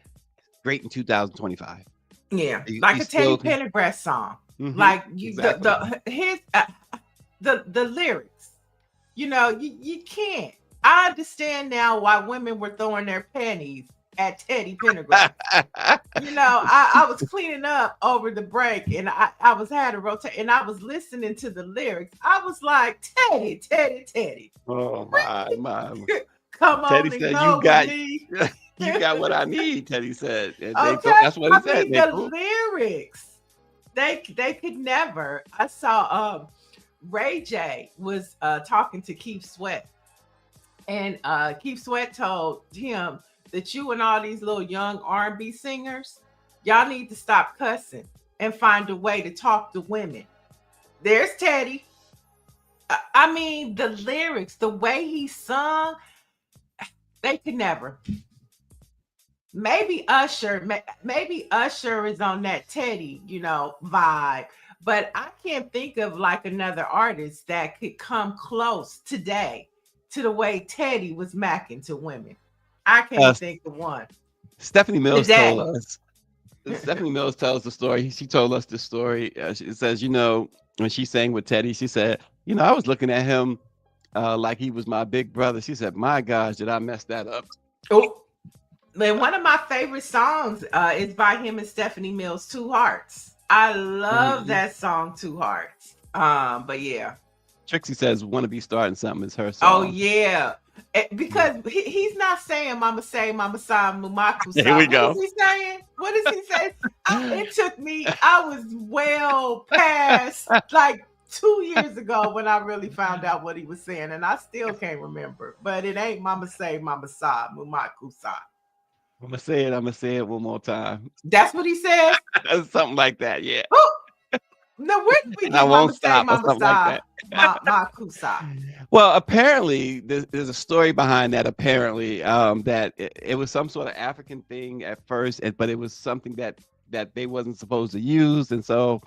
great in 2025. Yeah, You like a Teddy still can. Pendergrass song. Mhm, Like you, exactly. the lyrics. You can't. I understand now why women were throwing their panties at Teddy Pendergrass. I was cleaning up over the break, and I was had a rotate, and I was listening to the lyrics. I was like, Teddy, Teddy, Teddy, Oh my. come Teddy on and said, go with me. you got what I need, Teddy said. And Okay, that's what he I said. mean They the proved. lyrics. They could never. I saw Ray J was talking to Keith Sweat, and Keith Sweat told him that you and all these little young R&B singers, y'all need to stop cussing and find a way to talk to women. There's Teddy. I mean, the lyrics, the way he sung, they could never. Maybe Usher is on that Teddy, vibe. But I can't think of like another artist that could come close today to the way Teddy was macking to women. I Uh, can't think of one Stephanie Mills told today. us. Stephanie Mills tells the story. She told us the story. She says, when she sang with Teddy, she said, I was looking at him like he was my big brother. She said, my gosh, did I mess that up? Oh, and one of my favorite songs is by him and Stephanie Mills, Two Hearts. I love Mhm. that song, Two Hearts. But yeah. Trixie says, want to be starting something is her Oh song. yeah. Because he's not saying mama say, mama sa, mumaku Here sa. we What go. is he saying? What does he say? It took me, I was well past like 2 years ago when I really found out what he was saying, and I still can't remember. But it ain't mama say, mama sa, mumaku sa. I'm gonna say it one more time. That's what he says. Something like that, yeah. Who? No, where did we and I get won't Mama say, stop or Mama something like sa, that. ma kusa? Well, apparently there's a story behind that. Apparently, that it was some sort of African thing at first, but it was something that they wasn't supposed to use, and so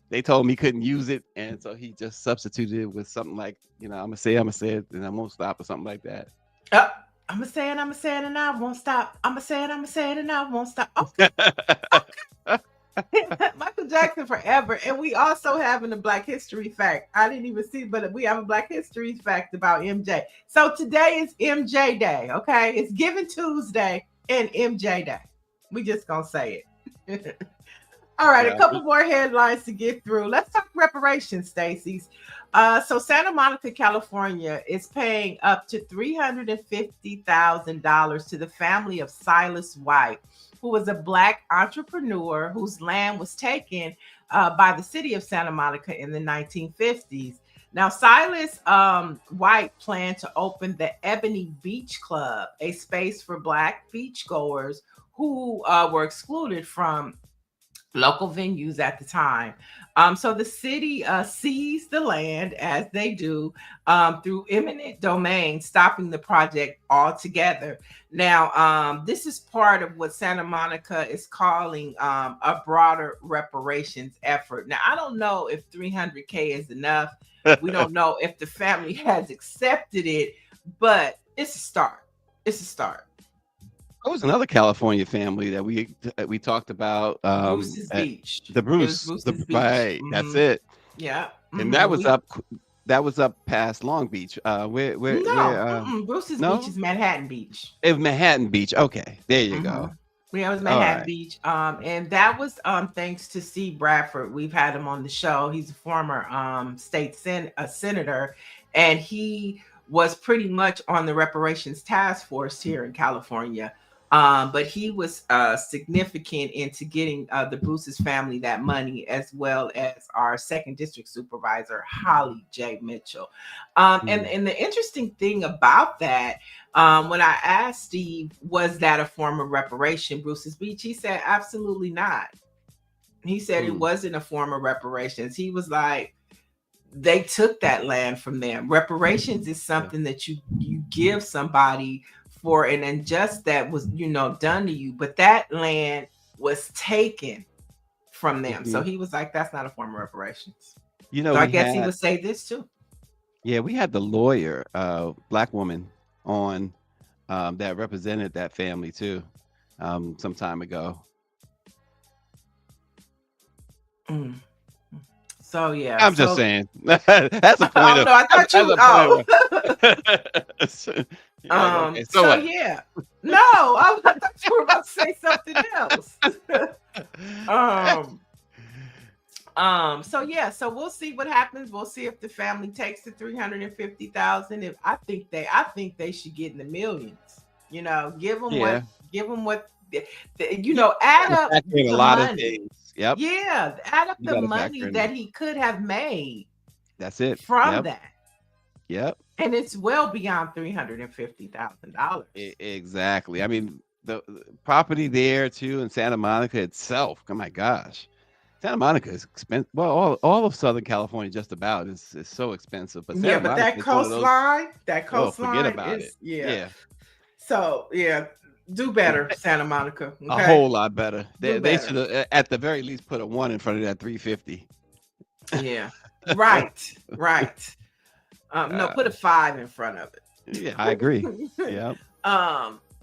they told him he couldn't use it, and so he just substituted it with something like, I'm gonna say it, and I won't stop or something like that. Uh, I'm gonna say it, and I won't stop. I'm gonna say it, and I won't stop. Okay, okay. Michael Jackson forever. And we also having a Black History fact. I didn't even see, but we have a Black History fact about MJ. So today is MJ Day, okay? It's Giving Tuesday and MJ Day. We just gonna say it. All right, a Yeah. couple more headlines to get through. Let's talk reparations, Stacy's. So Santa Monica, California is paying up to $350,000 to the family of Silas White, who was a Black entrepreneur whose land was taken by the city of Santa Monica in the 1950s. Now, Silas White planned to open the Ebony Beach Club, a space for Black beachgoers who were excluded from local venues at the time. So the city seized the land, as they do, through eminent domain, stopping the project altogether. Now, this is part of what Santa Monica is calling a broader reparations effort. Now, I don't know if 300K is enough. We don't know if the family has accepted it, but it's a start. It's a start. There was another California family that we talked about, Bruce's at Beach. the It was Bruce, Bruce's Beach. right? That's Mhm. it, Yeah. and that Mhm. was up. That was up past Long Beach. Where? No, Bruce's Beach No, is Manhattan Beach. it was Manhattan Beach. Okay, there you hmm go. Yeah, it was All Manhattan right. Beach. And that was thanks to Steve Bradford. We've had him on the show. He's a former senator, and he was pretty much on the reparations task force here in California. But he was significant into getting the Bruce's family that money, as well as our second district supervisor, Holly J. Mitchell. And, Mm. and the interesting thing about that, when I asked Steve, was that a form of reparation, Bruce's Beach? He said, absolutely not. He said it Mm. wasn't a form of reparations. He was like, they took that land from them. Reparations is Yeah. something that you give somebody for an injustice that was, done to you, but that land was taken from them. So Mhm. he was like, that's not a form of reparations. So I We guess he had would say this too. we had the lawyer, Black woman, on, that represented that family too, some time ago. Mm. So yeah. I'm just So saying. That's a point oh of no, I thought that's you. a Oh, point of you're like, okay, so So what? yeah. No, I thought you were about to say something else. um. So yeah. So we'll see what happens. We'll see if the family takes the 350,000. If I think they should get in the millions. Give them Yeah. what. You Add gotta up factor in a the lot of money. things. Yep. Yeah, add up You the gotta factor money in that that. he could have made That's it. from Yep. that. Yep. And it's well beyond $350,000. Exactly. I mean, the property there too in Santa Monica itself. Oh my gosh. Santa Monica is expensive. Well, all of Southern California just about is so expensive. But Yeah, Santa but Monica is one of those, that oh, forget coastline about it. is, yeah. Yeah. So yeah, do better, Santa Monica. A Okay, whole lot better. do They better. should have at the very least put a one in front of that 350. Yeah, right, right. No, Uh, put a 5 in front of yeah, I agree. it. Yep.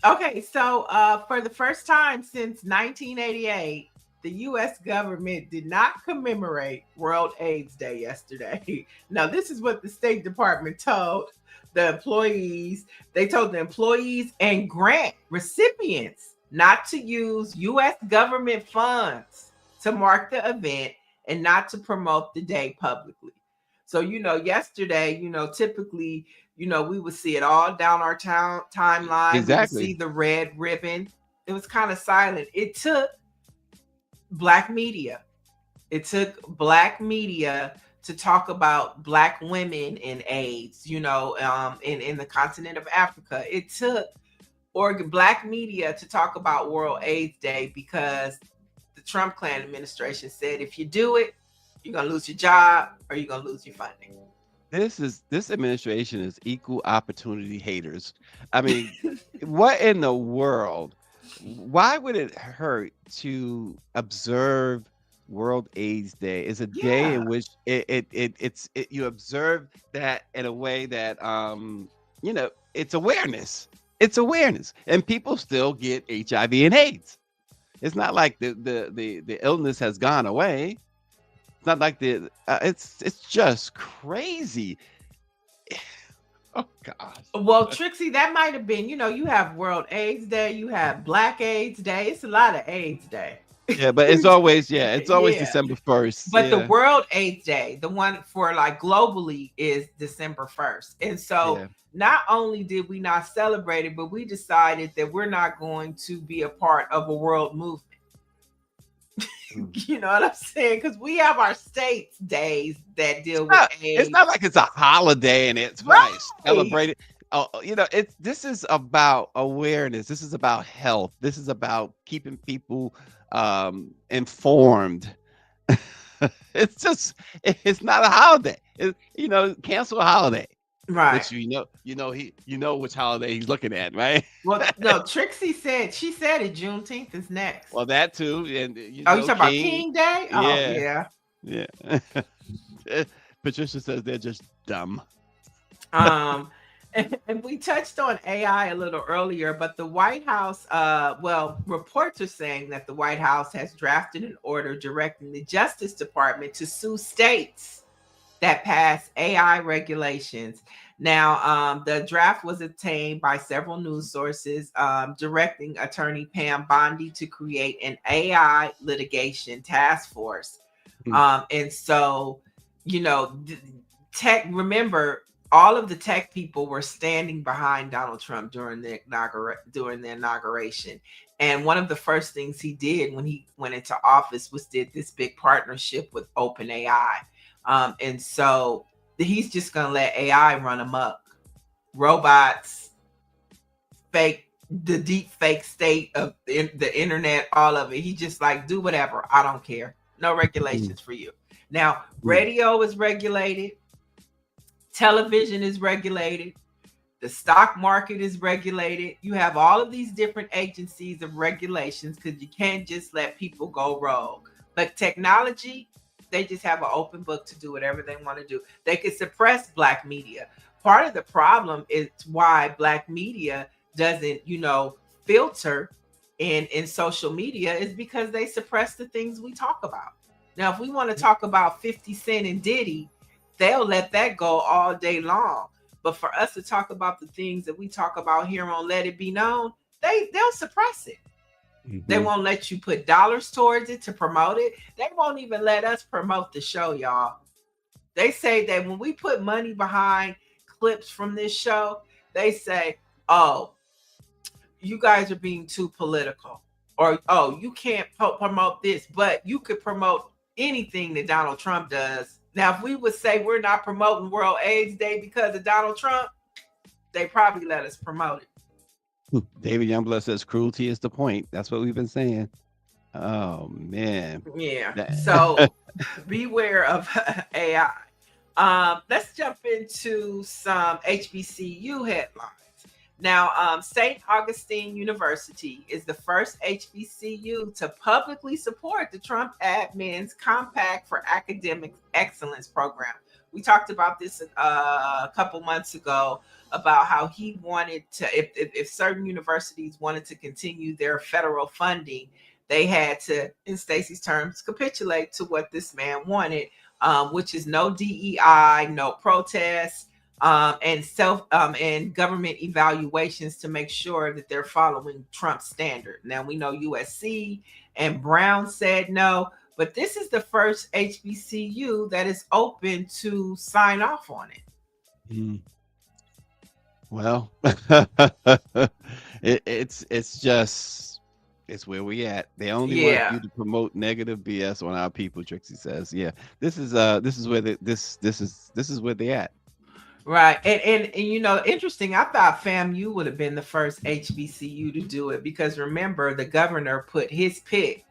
Okay, so for the first time since 1988, the U.S. government did not commemorate World AIDS Day yesterday. Now, this is what the State Department told the employees. They told the employees and grant recipients not to use U.S. government funds to mark the event and not to promote the day publicly. So, yesterday, typically, we would see it all down our timeline. We would see Exactly. the red ribbon. It was kind of silent. It took Black media. It took Black media to talk about Black women in AIDS, in the continent of Africa. It took Black media to talk about World AIDS Day because the Trump Klan administration said, if you do it, You're gonna lose your job or you're gonna lose your funding. This administration is equal opportunity haters. I mean, what in the world? Why would it hurt to observe World AIDS Day? It's a day Yeah, in which you observe that in a way that it's awareness. It's awareness, and people still get HIV and AIDS. It's not like the illness has gone away. It's not like it's just crazy. Oh gosh. well, Trixie, that might have been, you have World AIDS Day, you have Black AIDS Day. It's a lot of AIDS Day. Yeah, but it's always Yeah. December 1st. But the Yeah. World AIDS Day, the one for like globally, is December 1st. And so Yeah. not only did we not celebrate it, but we decided that we're not going to be a part of a world movement. Mm. You know what I'm saying? Because we have our states days that deal with It's AIDS. not like it's a holiday and it's Right. like celebrated. Oh, this is about awareness. This is about health. This is about keeping people informed. It's not a holiday. Cancel a holiday. Right. Which which holiday he's looking at, right? Well, no, Trixie said, she said it, Juneteenth is next. Well, that too, and Oh, you talking about King. King Day? Oh, Yeah, yeah. yeah. Patricia says they're just dumb. Um, and we touched on AI a little earlier, but the White House, reports are saying that the White House has drafted an order directing the Justice Department to sue states that pass AI regulations. Now, the draft was obtained by several news sources, directing Attorney Pam Bondi to create an AI litigation task force. And so, remember, all of the tech people were standing behind Donald Trump during the inauguration. And one of the first things he did when he went into office was did this big partnership with OpenAI. And so he's just going to let AI run amok. Robots, the deep fake state of the internet, all of it. He just like, do whatever. I don't care. No regulations for you. Now, radio is regulated. Television is regulated. The stock market is regulated. You have all of these different agencies of regulations because you can't just let people go rogue. But technology, they just have an open book to do whatever they want to do. They could suppress Black media. Part of the problem is why Black media doesn't, filter in social media is because they suppress the things we talk about. Now, if we want to talk about 50 Cent and Diddy, they'll let that go all day long. But for us to talk about the things that we talk about here on Let It Be Known, they'll suppress it. They won't let you put dollars towards it to promote it. They won't even let us promote the show, y'all. They say that when we put money behind clips from this show, they say, oh, you guys are being too political. Or, oh, you can't promote this, but you could promote anything that Donald Trump does. Now, if we would say we're not promoting World AIDS Day because of Donald Trump, they probably let us promote it. David Youngblood says cruelty is the point. That's what we've been saying. Oh man. Yeah. So beware of AI. Let's jump into some HBCU headlines. Now, St. Augustine University is the first HBCU to publicly support the Trump admin's Compact for Academic Excellence program. We talked about this a couple months ago about how he wanted to, if certain universities wanted to continue their federal funding, they had to, in Stacy's terms, capitulate to what this man wanted, which is no DEI, no protests, and government evaluations to make sure that they're following Trump's standard. Now we know USC and Brown said no, but this is the first HBCU that is open to sign off on it. Well, it's where we at. They only want you to promote negative BS on our people. Trixie says, "Yeah, this is where they at." Right. And interesting. I thought FAMU would have been the first HBCU to do it because remember, the governor put his pick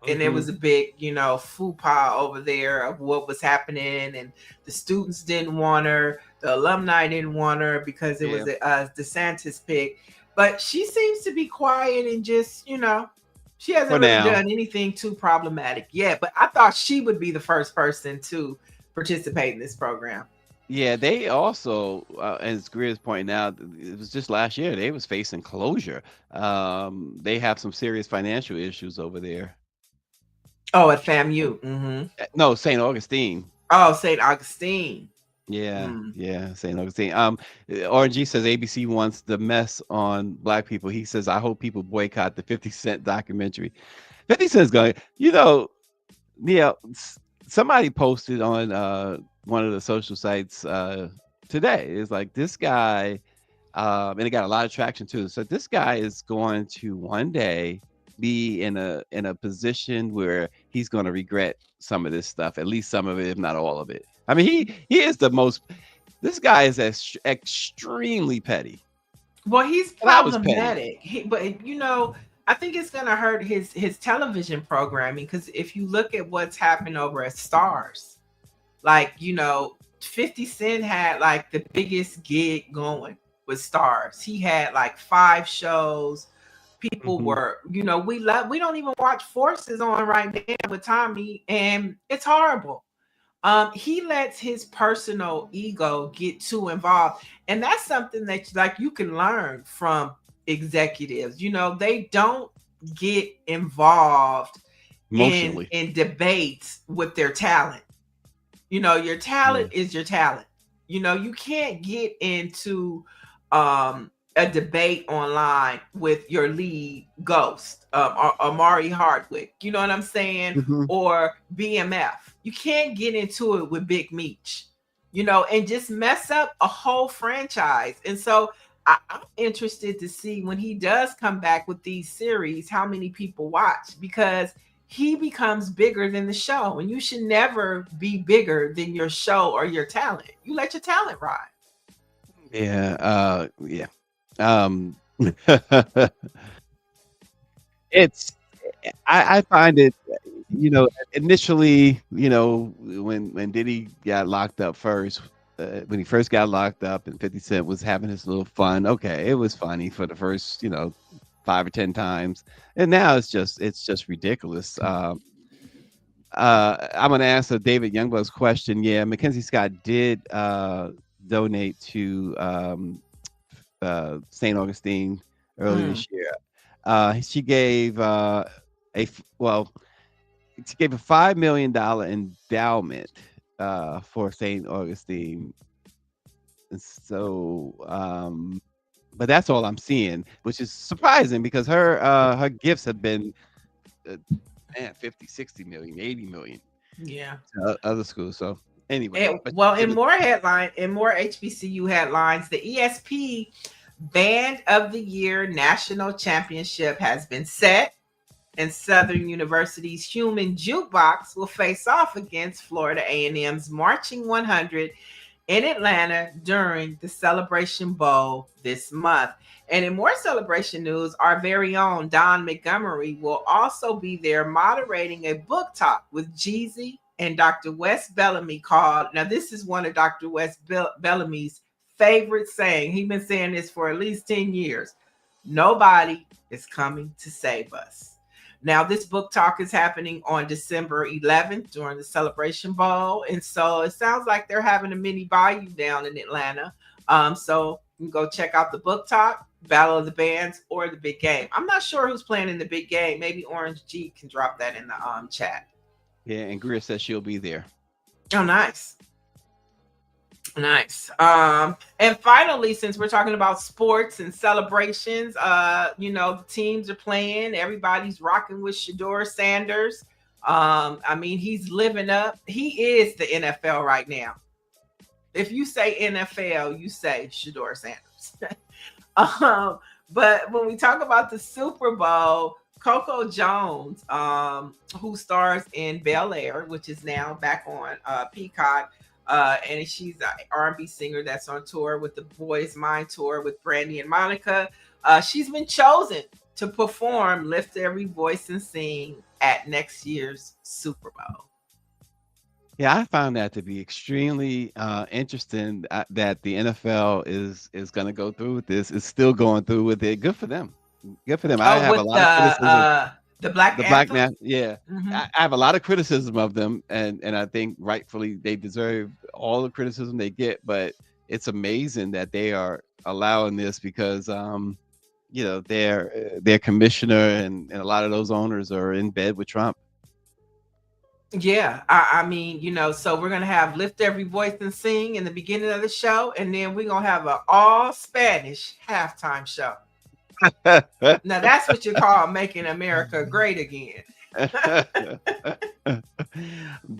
And there was a big, faux pas over there of what was happening, and the students didn't want her, the alumni didn't want her because it was a DeSantis pick. But she seems to be quiet and just, she hasn't For really now. done anything too problematic yet. But I thought she would be the first person to participate in this program. Yeah, they also, as Greer's pointing out, it was just last year they was facing closure. They have some serious financial issues over there. Oh, at FAMU. Mm-hmm. No, St. Augustine. Oh, St. Augustine. Yeah, yeah, St. Augustine. RNG says ABC wants the mess on Black people. He says, I hope people boycott the 50 Cent documentary. 50 Cent's going, somebody posted on one of the social sites today. It's like this guy, and it got a lot of traction too. So this guy is going to one day be in a position where he's going to regret some of this stuff, at least some of it, if not all of it. I mean, he is the most. This guy is extremely petty. Well, he's problematic. But I think it's going to hurt his television programming, because if you look at what's happened over at Stars, like 50 Cent had like the biggest gig going with Stars. He had like 5 shows. People were, we don't even watch Forces on right now with Tommy, and it's horrible. He lets his personal ego get too involved, and that's something that like you can learn from executives. They don't get involved in debates with their talent. Your talent is your talent. You can't get into a debate online with your lead ghost, Amari Hardwick, you know what I'm saying? Or BMF. You can't get into it with Big Meech, and just mess up a whole franchise. And so I'm interested to see when he does come back with these series, how many people watch, because he becomes bigger than the show, and you should never be bigger than your show or your talent. You let your talent ride. Yeah. It's I find it, initially, when Diddy got locked up first, when he first got locked up and 50 Cent was having his little fun, okay, it was funny for the first 5 or 10 times, and now it's just ridiculous. I'm gonna answer David Youngblood's question. Yeah, Mackenzie Scott did donate to St. Augustine earlier this year. She gave a $5 million endowment for St. Augustine. And so, but that's all I'm seeing, which is surprising because her gifts have been 50, 60 million, 80 million. Yeah. To other schools. So anyway, in more HBCU headlines, the ESP Band of the Year National Championship has been set, and Southern University's Human Jukebox will face off against Florida A&M's Marching 100 in Atlanta during the Celebration Bowl this month. And in more celebration news, our very own Don Montgomery will also be there moderating a book talk with Jeezy and Dr. Wes Bellamy called, now this is one of Dr. Wes Bellamy's favorite saying. He's been saying this for at least 10 years. Nobody is coming to save us. Now, this book talk is happening on December 11th during the Celebration Bowl. And so it sounds like they're having a mini bayou down in Atlanta. So you can go check out the book talk, Battle of the Bands, or the big game. I'm not sure who's playing in the big game. Maybe Orange G can drop that in the chat. Yeah, and Greer says she'll be there. Oh, nice. Nice. And finally, since we're talking about sports and celebrations, the teams are playing. Everybody's rocking with Shedeur Sanders. He's living up. He is the NFL right now. If you say NFL, you say Shedeur Sanders. But when we talk about the Super Bowl, Coco Jones, who stars in Bel Air, which is now back on Peacock, and she's an R&B singer that's on tour with the Boys Mind tour with Brandy and Monica. She's been chosen to perform Lift Every Voice and Sing at next year's Super Bowl. Yeah, I found that to be extremely interesting that the NFL is going to go through with this. Is still going through with it. Good for them. Good for them. I Oh, have a with lot of criticism. the Black The Black Anthem. man, yeah, Mm-hmm. I have a lot of criticism of them, and I think rightfully they deserve all the criticism they get. But it's amazing that they are allowing this because their commissioner and a lot of those owners are in bed with Trump. Yeah, I mean, so we're gonna have Lift Every Voice and Sing in the beginning of the show, and then we're gonna have an all Spanish halftime show. Now that's what you call making America great again.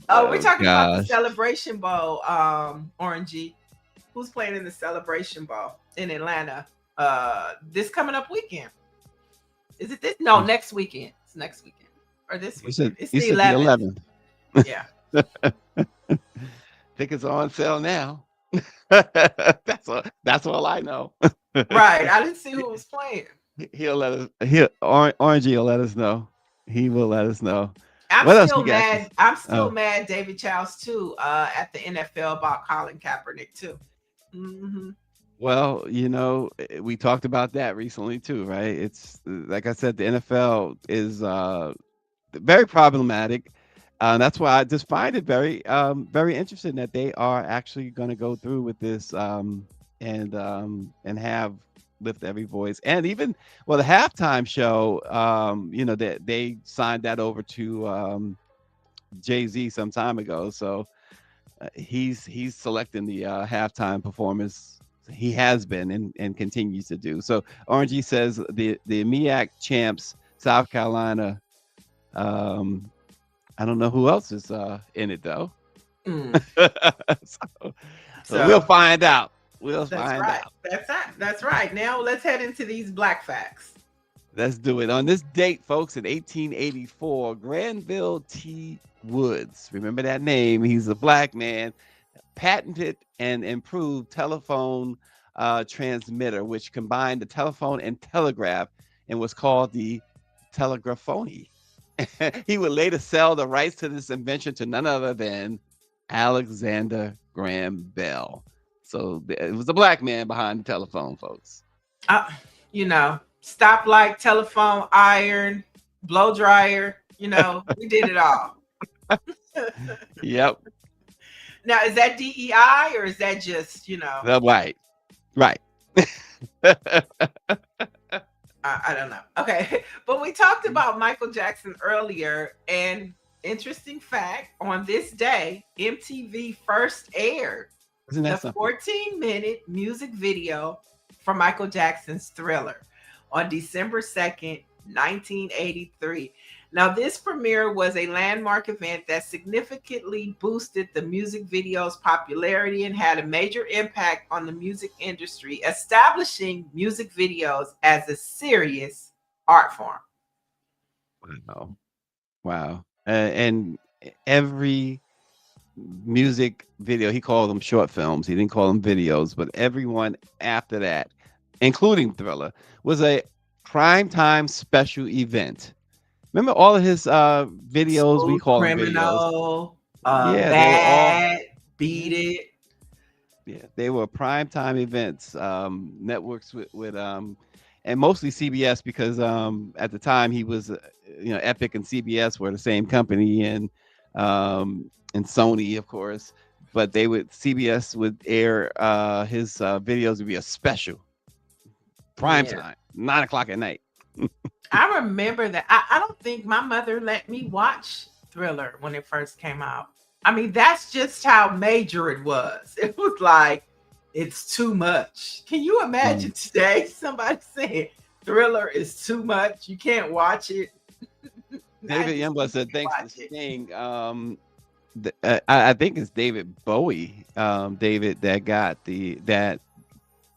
Oh, we're Oh talking about the gosh. Celebration Bowl, Orangey. Who's playing in the Celebration Bowl in Atlanta? This coming up weekend. Is it this? No, next weekend. It's next weekend. Or this weekend. It's You the said the 11th. 11th. Yeah. Tickets are on sale now. That's all I know. Right. I didn't see who was playing. He'll let us. Orangey will let us know. He will let us know. I'm What else still we got? mad. I'm still Oh, mad, David Childs, too, at the NFL about Colin Kaepernick, too. Hmm. well, we talked about that recently too, right? It's like I said, the NFL is very problematic. That's why I just find it very interesting that they are actually going to go through with this and have Lift Every Voice, and even the halftime show. That they signed that over to Jay-Z some time ago, so he's selecting the halftime performance. He has been and continues to do so. RNG says the MEAC champs, South Carolina. I don't know who else is in it though. Mm. So we'll find out. We'll That's find right. out. That's right. Now let's head into these black facts. Let's do it. On this date, folks, in 1884, Granville T. Woods, remember that name? He's a black man, patented and improved telephone transmitter, which combined the telephone and telegraph and was called the telegraphone. He would later sell the rights to this invention to none other than Alexander Graham Bell. So it was a black man behind the telephone, folks. Stoplight, telephone, iron, blow dryer. We did it all. Yep. Now, is that DEI or is that just, Right. I don't know. Okay. But we talked about Michael Jackson earlier, and interesting fact, on this day, MTV first aired Isn't the that something? 14-minute music video for Michael Jackson's Thriller on December 2nd, 1983. Now, this premiere was a landmark event that significantly boosted the music video's popularity and had a major impact on the music industry, establishing music videos as a serious art form. Wow. And every music video, he called them short films. He didn't call them videos, but everyone after that, including Thriller, was a primetime special event. Remember all of his videos? We call them videos. Criminal, Yeah, they were all. Bad, Beat It. Yeah, they were primetime events. Networks with and mostly CBS because at the time he was Epic and CBS were the same company and Sony, of course. But CBS would air his videos would be a special prime time, 9 o'clock at night. I remember that. I don't think my mother let me watch Thriller when it first came out. I mean, that's just how major it was. It was like, it's too much. Can you imagine today somebody saying Thriller is too much? You can't watch it. David Youngblood said, thanks for staying. I think it's David Bowie, David, that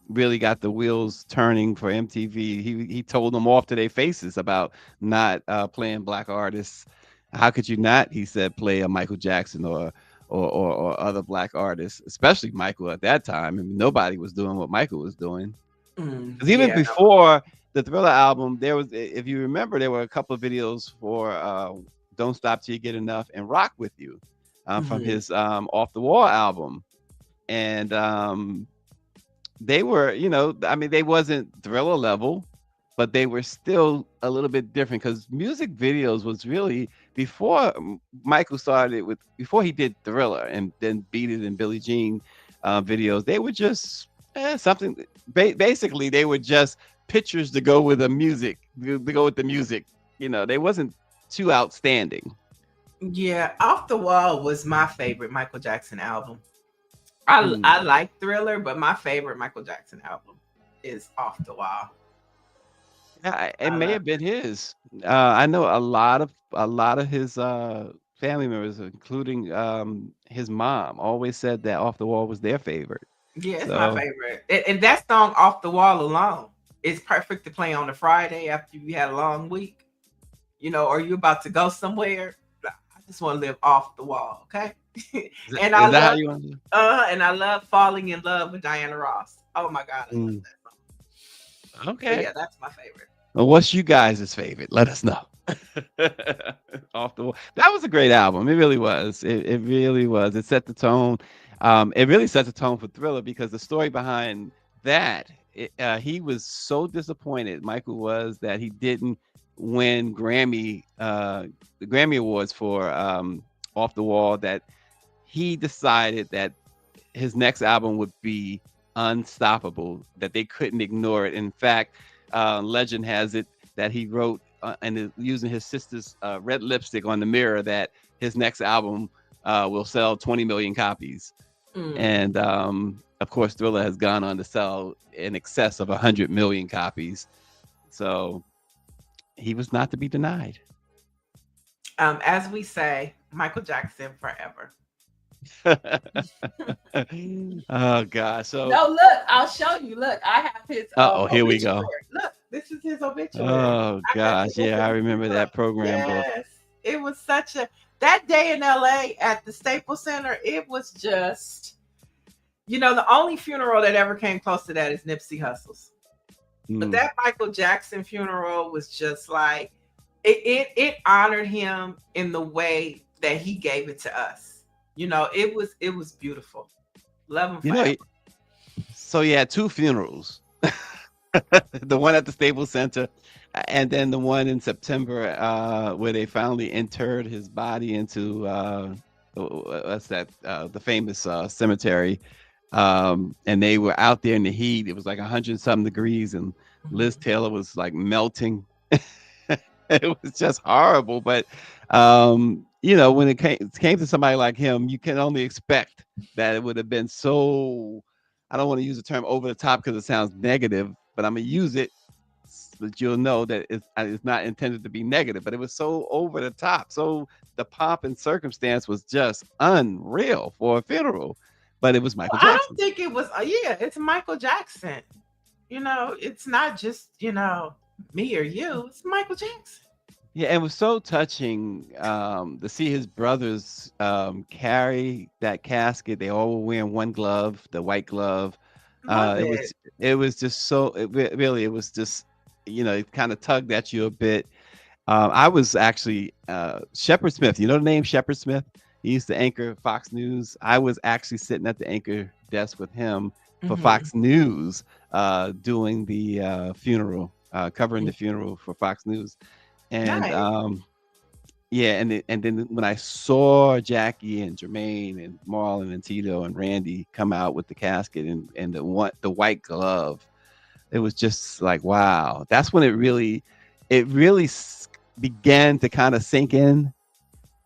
really got the wheels turning for MTV. He told them off to their faces about not playing black artists. How could you not? He said play a Michael Jackson or other black artists, especially Michael at that time. I mean, nobody was doing what Michael was doing. Because even before the Thriller album, there was, if you remember, there were a couple of videos for "Don't Stop Till You Get Enough" and "Rock with You" from Mhm. his "Off the Wall" album, and they were, I mean, they wasn't Thriller level, but they were still a little bit different because music videos was really before Michael started with, before he did Thriller and then Beat It and Billie Jean videos. They were just something. Basically, they were just pictures to go with the music, to go with the music. They wasn't too outstanding. Yeah, Off the Wall was my favorite Michael Jackson album. I Hmm. like Thriller, but my favorite Michael Jackson album is Off the Wall. Yeah, it I may love have been his. I know a lot of his family members, including his mom, always said that "Off the Wall" was their favorite. Yeah, it's my So favorite. And that song Off the Wall alone is perfect to play on a Friday after you had a long week, or you about to go somewhere. I just want to live off the wall, okay? is that, and I is that how love you want to? and I love Falling in Love with Diana Ross. Oh my god, I love Mm, that song. But okay. yeah, that's my favorite. Well, what's you guys' favorite? Let us know. Off the Wall. That was a great album. It really was. It really was. It set the tone. It really set the tone for Thriller because the story behind that, he was so disappointed. Michael was that he didn't win the Grammy Awards for Off the Wall. That he decided that his next album would be unstoppable, that they couldn't ignore it. In fact, legend has it that he wrote using his sister's red lipstick on the mirror that his next album will sell 20 million copies. Mm. And of course, Thriller has gone on to sell in excess of 100 million copies. So he was not to be denied. As we say, Michael Jackson forever. Oh, gosh. So, No, look, I'll show you. Look, I have his oh, here we obituary. go. Look, this is his obituary. Oh, I got to gosh. Yeah, I open this remember up. that program book. Yes, it was such a that day in LA at the Staples Center. It was just, the only funeral that ever came close to that is Nipsey Hussle's. But Mm. that Michael Jackson funeral was just like it honored him in the way that he gave it to us. It was beautiful. Love him You know, forever. so he had two funerals. The one at the Staples Center, and then the one in September, where they finally interred his body into what's that? The famous cemetery. And they were out there in the heat. It was like 100 something degrees, and Liz Mhm. Taylor was like melting. It was just horrible. But when it came to somebody like him, you can only expect that it would have been so. I don't want to use the term over the top because it sounds negative, but I'm gonna use it so that you'll know that it's not intended to be negative. But it was so over the top. So the pomp and circumstance was just unreal for a funeral. But it was Well, Michael I don't Jackson. think it was. Yeah, it's Michael Jackson. It's not just me or you. It's Michael Jackson. Yeah, it was so touching to see his brothers carry that casket. They all were wearing one glove, the white glove. Love It it. was it was just so really it was just it kind of tugged at you a bit. I was actually Shepard Smith. You know the name Shepard Smith? He used to anchor Fox News. I was actually sitting at the anchor desk with him for Hmm. Fox News, doing the funeral, covering the funeral for Fox News. And Nice. yeah, and then when I saw Jackie and Jermaine and Marlon and Tito and Randy come out with the casket and the white glove, it was just like wow. That's when it really began to kind of sink in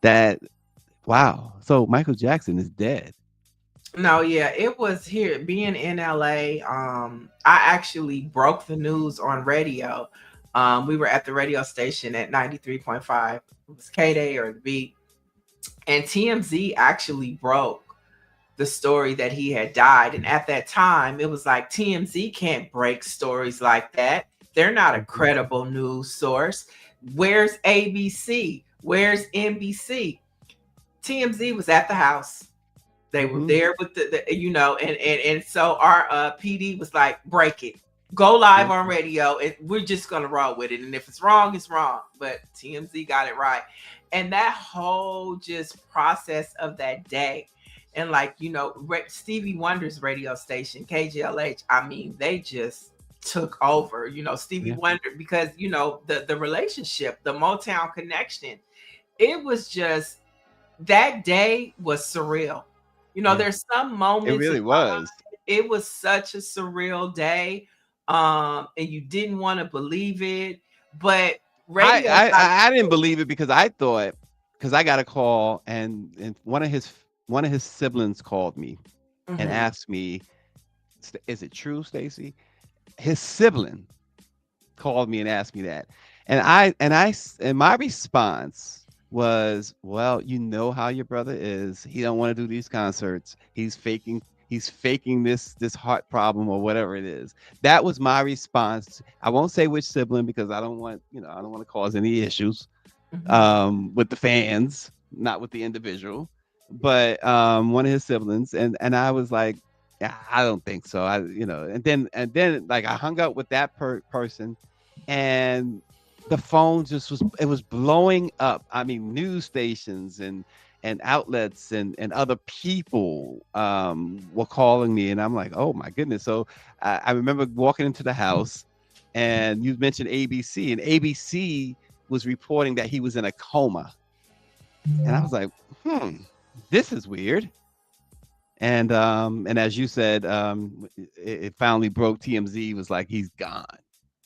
that wow. So Michael Jackson is dead. No, yeah, it was here being in LA. I actually broke the news on radio. We were at the radio station at 93.5. It was K Day or the Beat. And TMZ actually broke the story that he had died. And at that time, it was like TMZ can't break stories like that. They're not a Mhm. credible news source. Where's ABC? Where's NBC? TMZ was at the house. They were Mhm. there with and so our PD was like, break it. go live Yeah. on radio, and we're just gonna roll with it. And if it's wrong, it's wrong. But TMZ got it right. And that whole just process of that day, and like Stevie Wonder's radio station, KGLH. I mean, they just took over. Stevie Yeah. Wonder, because the relationship, the Motown connection. It was just, that day was surreal. Yeah. There's some It moments in really my life, was. it was such a surreal day. And you didn't want to believe it, but I, radio I got I I didn't believe it because I thought, because I got a call, and one of his siblings called me and Mhm. asked me, "Is it true, Stacy?" His sibling called me and asked me that, and my response was, "Well, you know how your brother is. He don't want to do these concerts. He's faking this heart problem or whatever it is." That was my response. I won't say which sibling because I don't want to cause any issues Mhm. with the fans, not with the individual, but one of his siblings, and I was like, yeah, I don't think so. And then like I hung up with that person, and the phone just was blowing up. I mean, news stations and outlets and other people were calling me, and I'm like, oh my goodness. So I remember walking into the house, and you mentioned ABC, and ABC was reporting that he was in a coma, and I was like, this is weird. And as you said, it finally broke. TMZ was like, he's gone.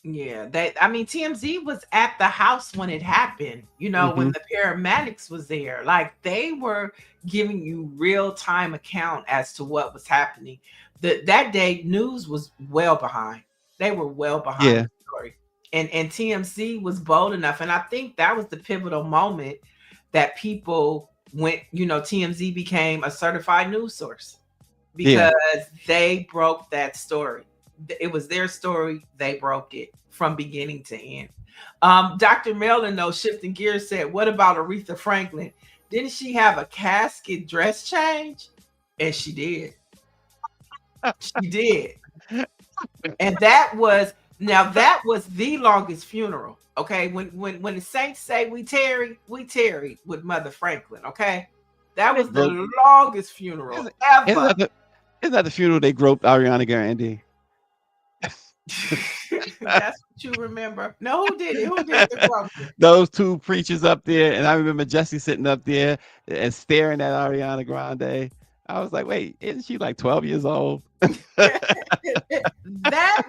Yeah, I mean, TMZ was at the house when it happened, when Hmm. the paramedics was there. Like, they were giving you real time account as to what was happening. That day, news was well behind. They were well behind Yeah, the story. And TMZ was bold enough. And I think that was the pivotal moment that people went, TMZ became a certified news source, yeah. because they broke that story. It was their story. They broke it from beginning to end. Dr. Mellon, though, shifting gears, said, what about Aretha Franklin? Didn't she have a casket dress change? And she did. She did. And that was the longest funeral. Okay. When the saints say we tarry with Mother Franklin. Okay. That They was the broke. longest funeral Isn't, isn't ever. that the isn't that the funeral they groped Ariana Grande? That's what you remember. No, who did it? Who did the groping? Those two preachers up there, and I remember Jesse sitting up there and staring at Ariana Grande. I was like, wait, isn't she like 12 years old? That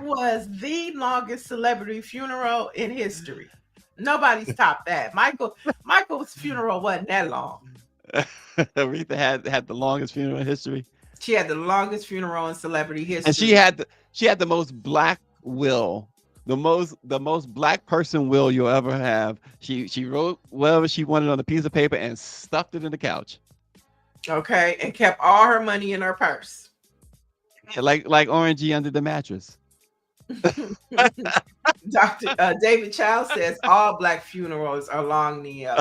was the longest celebrity funeral in history. Nobody's topped that. Michael's funeral wasn't that long. Aretha had the longest funeral in history, She had the longest funeral in celebrity and she history. had the most black will, the most black person will you'll ever have. She wrote whatever she wanted on a piece of paper and stuffed it in the couch. Okay, and kept all her money in her purse. Yeah, like orangey under the mattress. Dr. David Child says all black funerals are long, Neo.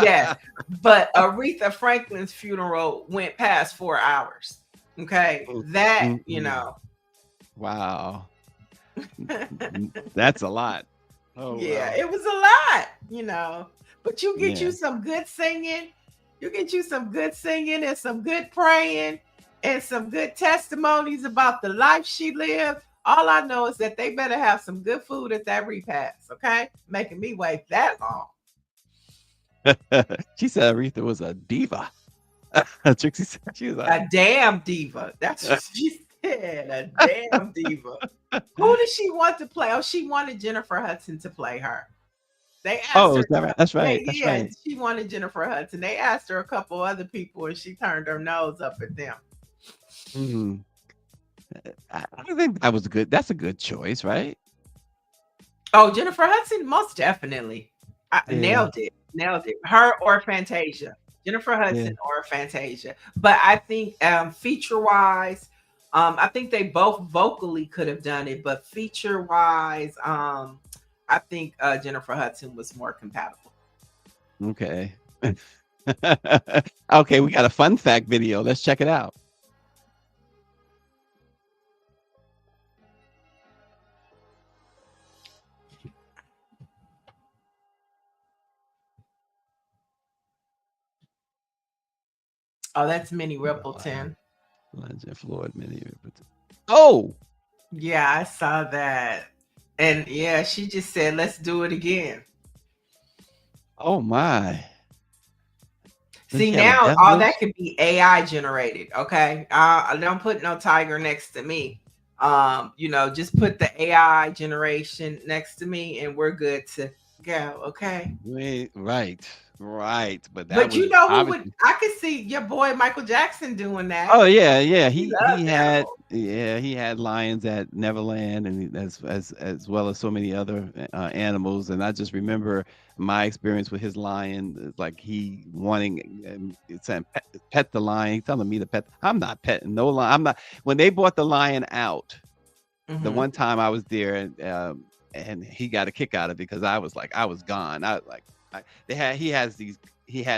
Yes, but Aretha Franklin's funeral went past 4 hours. Okay, that Mm-mm. Wow, that's a lot. Oh yeah, wow. it was a lot. But you get Yeah. you some good singing, and some good praying and some good testimonies about the life she lived. All I know is that they better have some good food at that repast, okay? Making me wait that long. She said Aretha was a diva. Trixie said she was a A damn diva. That's what she said. A damn diva. Who did she want to play? Oh, she wanted Jennifer Hudson to play her. They asked Oh, her. is that right? That's right. That's Yeah, right. she wanted Jennifer Hudson. They asked her a couple other people, and she turned her nose up at them. Mhm. I think that was good. That's a good choice, right? Oh, Jennifer Hudson, most definitely. I Yeah. nailed it. Nailed it. Her or Fantasia. Jennifer Yeah. Hudson or Fantasia. But I think feature wise, I think they both vocally could have done it, but feature wise, I think Jennifer Hudson was more compatible. Okay. Okay, we got a fun fact video. Let's check it out. Oh, that's Minnie The lion, Rippleton. Legend Floyd mini. Oh, Yeah, I saw that. And yeah, she just said, let's do it again. oh my! Does See, she have a now death all wish? that could be AI generated. Okay. Don't put no tiger next to me. Just put the AI generation next to me and we're good to go. Okay. Wait, right, right. But that But you was know who would, obviously. I could see your boy Michael Jackson doing that. Oh yeah, yeah. He He loves had animals. he had lions at Neverland, and as well as so many other animals. And I just remember my experience with his lion, like he wanting saying pet the lion, telling me to pet. I'm not petting no lion. I'm not. When they brought the lion out, the Hmm. one time I was there, and he got a kick out of it because I was like I was gone. They had he had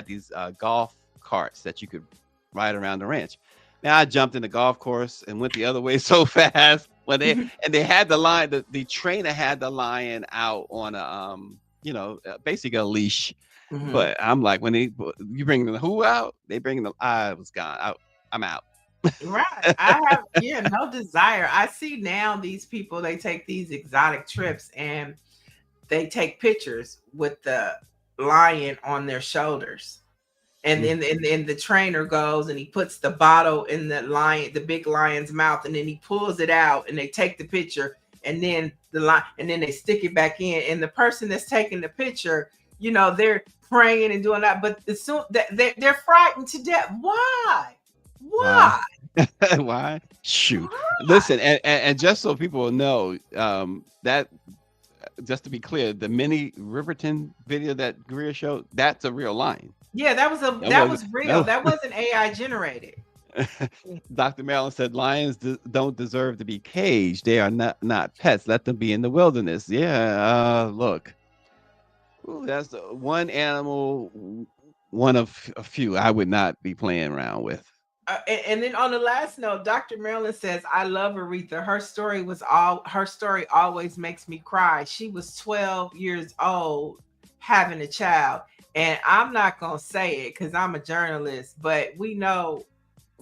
these golf carts that you could ride around the ranch. Now I jumped in the golf course and went the other way so fast when they had the lion. The trainer had the lion out on a basically a leash. Hmm. But I'm like, when you bring the who out, they bring the I was gone. I'm out. Right. I have, yeah, no desire. I see now these people, they take these exotic trips and they take pictures with the lion on their shoulders. And Mm, then the trainer goes and he puts the bottle in the big lion's mouth, and then he pulls it out and they take the picture, and then and then they stick it back in. And the person that's taking the picture, they're praying and doing that, but as soon that they're frightened to death. Why? why? Why? Why? Shoot. Why? Listen, and just so people know, that just to be clear, the mini Riverton video that Greer showed, that's a real lion. Yeah, That that wasn't was real. that That wasn't AI generated. Dr. Marilyn said lions don't deserve to be caged. They are not pets. Let them be in the wilderness. Yeah, look. Ooh, that's one animal, one of a few I would not be playing around with. And then on the last note, Dr. Marilyn says, "I love Aretha. Her story always makes me cry. She was 12 years old having a child, and I'm not gonna say it because I'm a journalist, but we know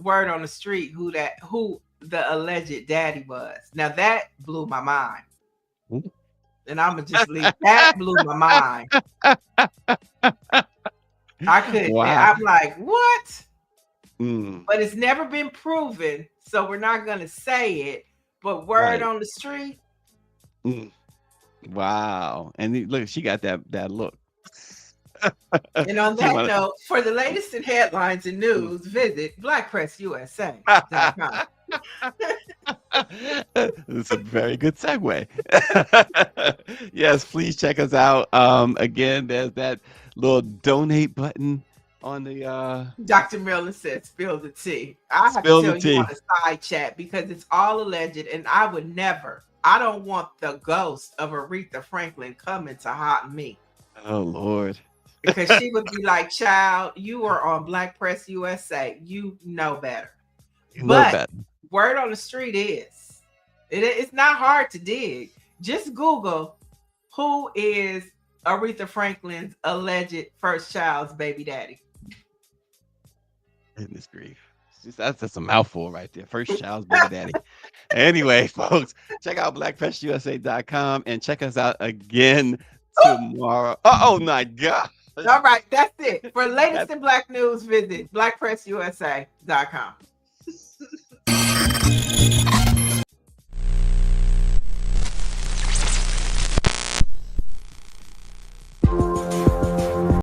word on the street who the alleged daddy was. Now that blew my mind, and I'm gonna just leave that blew my mind. I couldn't. Wow. I'm like, what? Mm, But it's never been proven, so we're not gonna say it. But word right. on the street, Mm, wow. And look, she got that look. and on She that wanted. note, for the latest in headlines and Mm. news, visit BlackPressUSA.com. It's a very good segue. Yes, please check us out. Again, there's that little donate button on the Dr. Miller said, spill the tea. I have to spill the tell you on tea. a side chat because it's all alleged, and I don't want the ghost of Aretha Franklin coming to haunt me. Oh Lord. Because she would be like, child, you are on Black Press USA. You know better. You know But better. word on the street is it's not hard to dig. Just Google who is Aretha Franklin's alleged first child's baby daddy. Goodness grief. That's just a mouthful right there. First child's baby daddy. Anyway, folks, check out BlackPressUSA.com and check us out again tomorrow. Oh my God. All right, that's it. For latest That's in Black news, visit BlackPressUSA.com.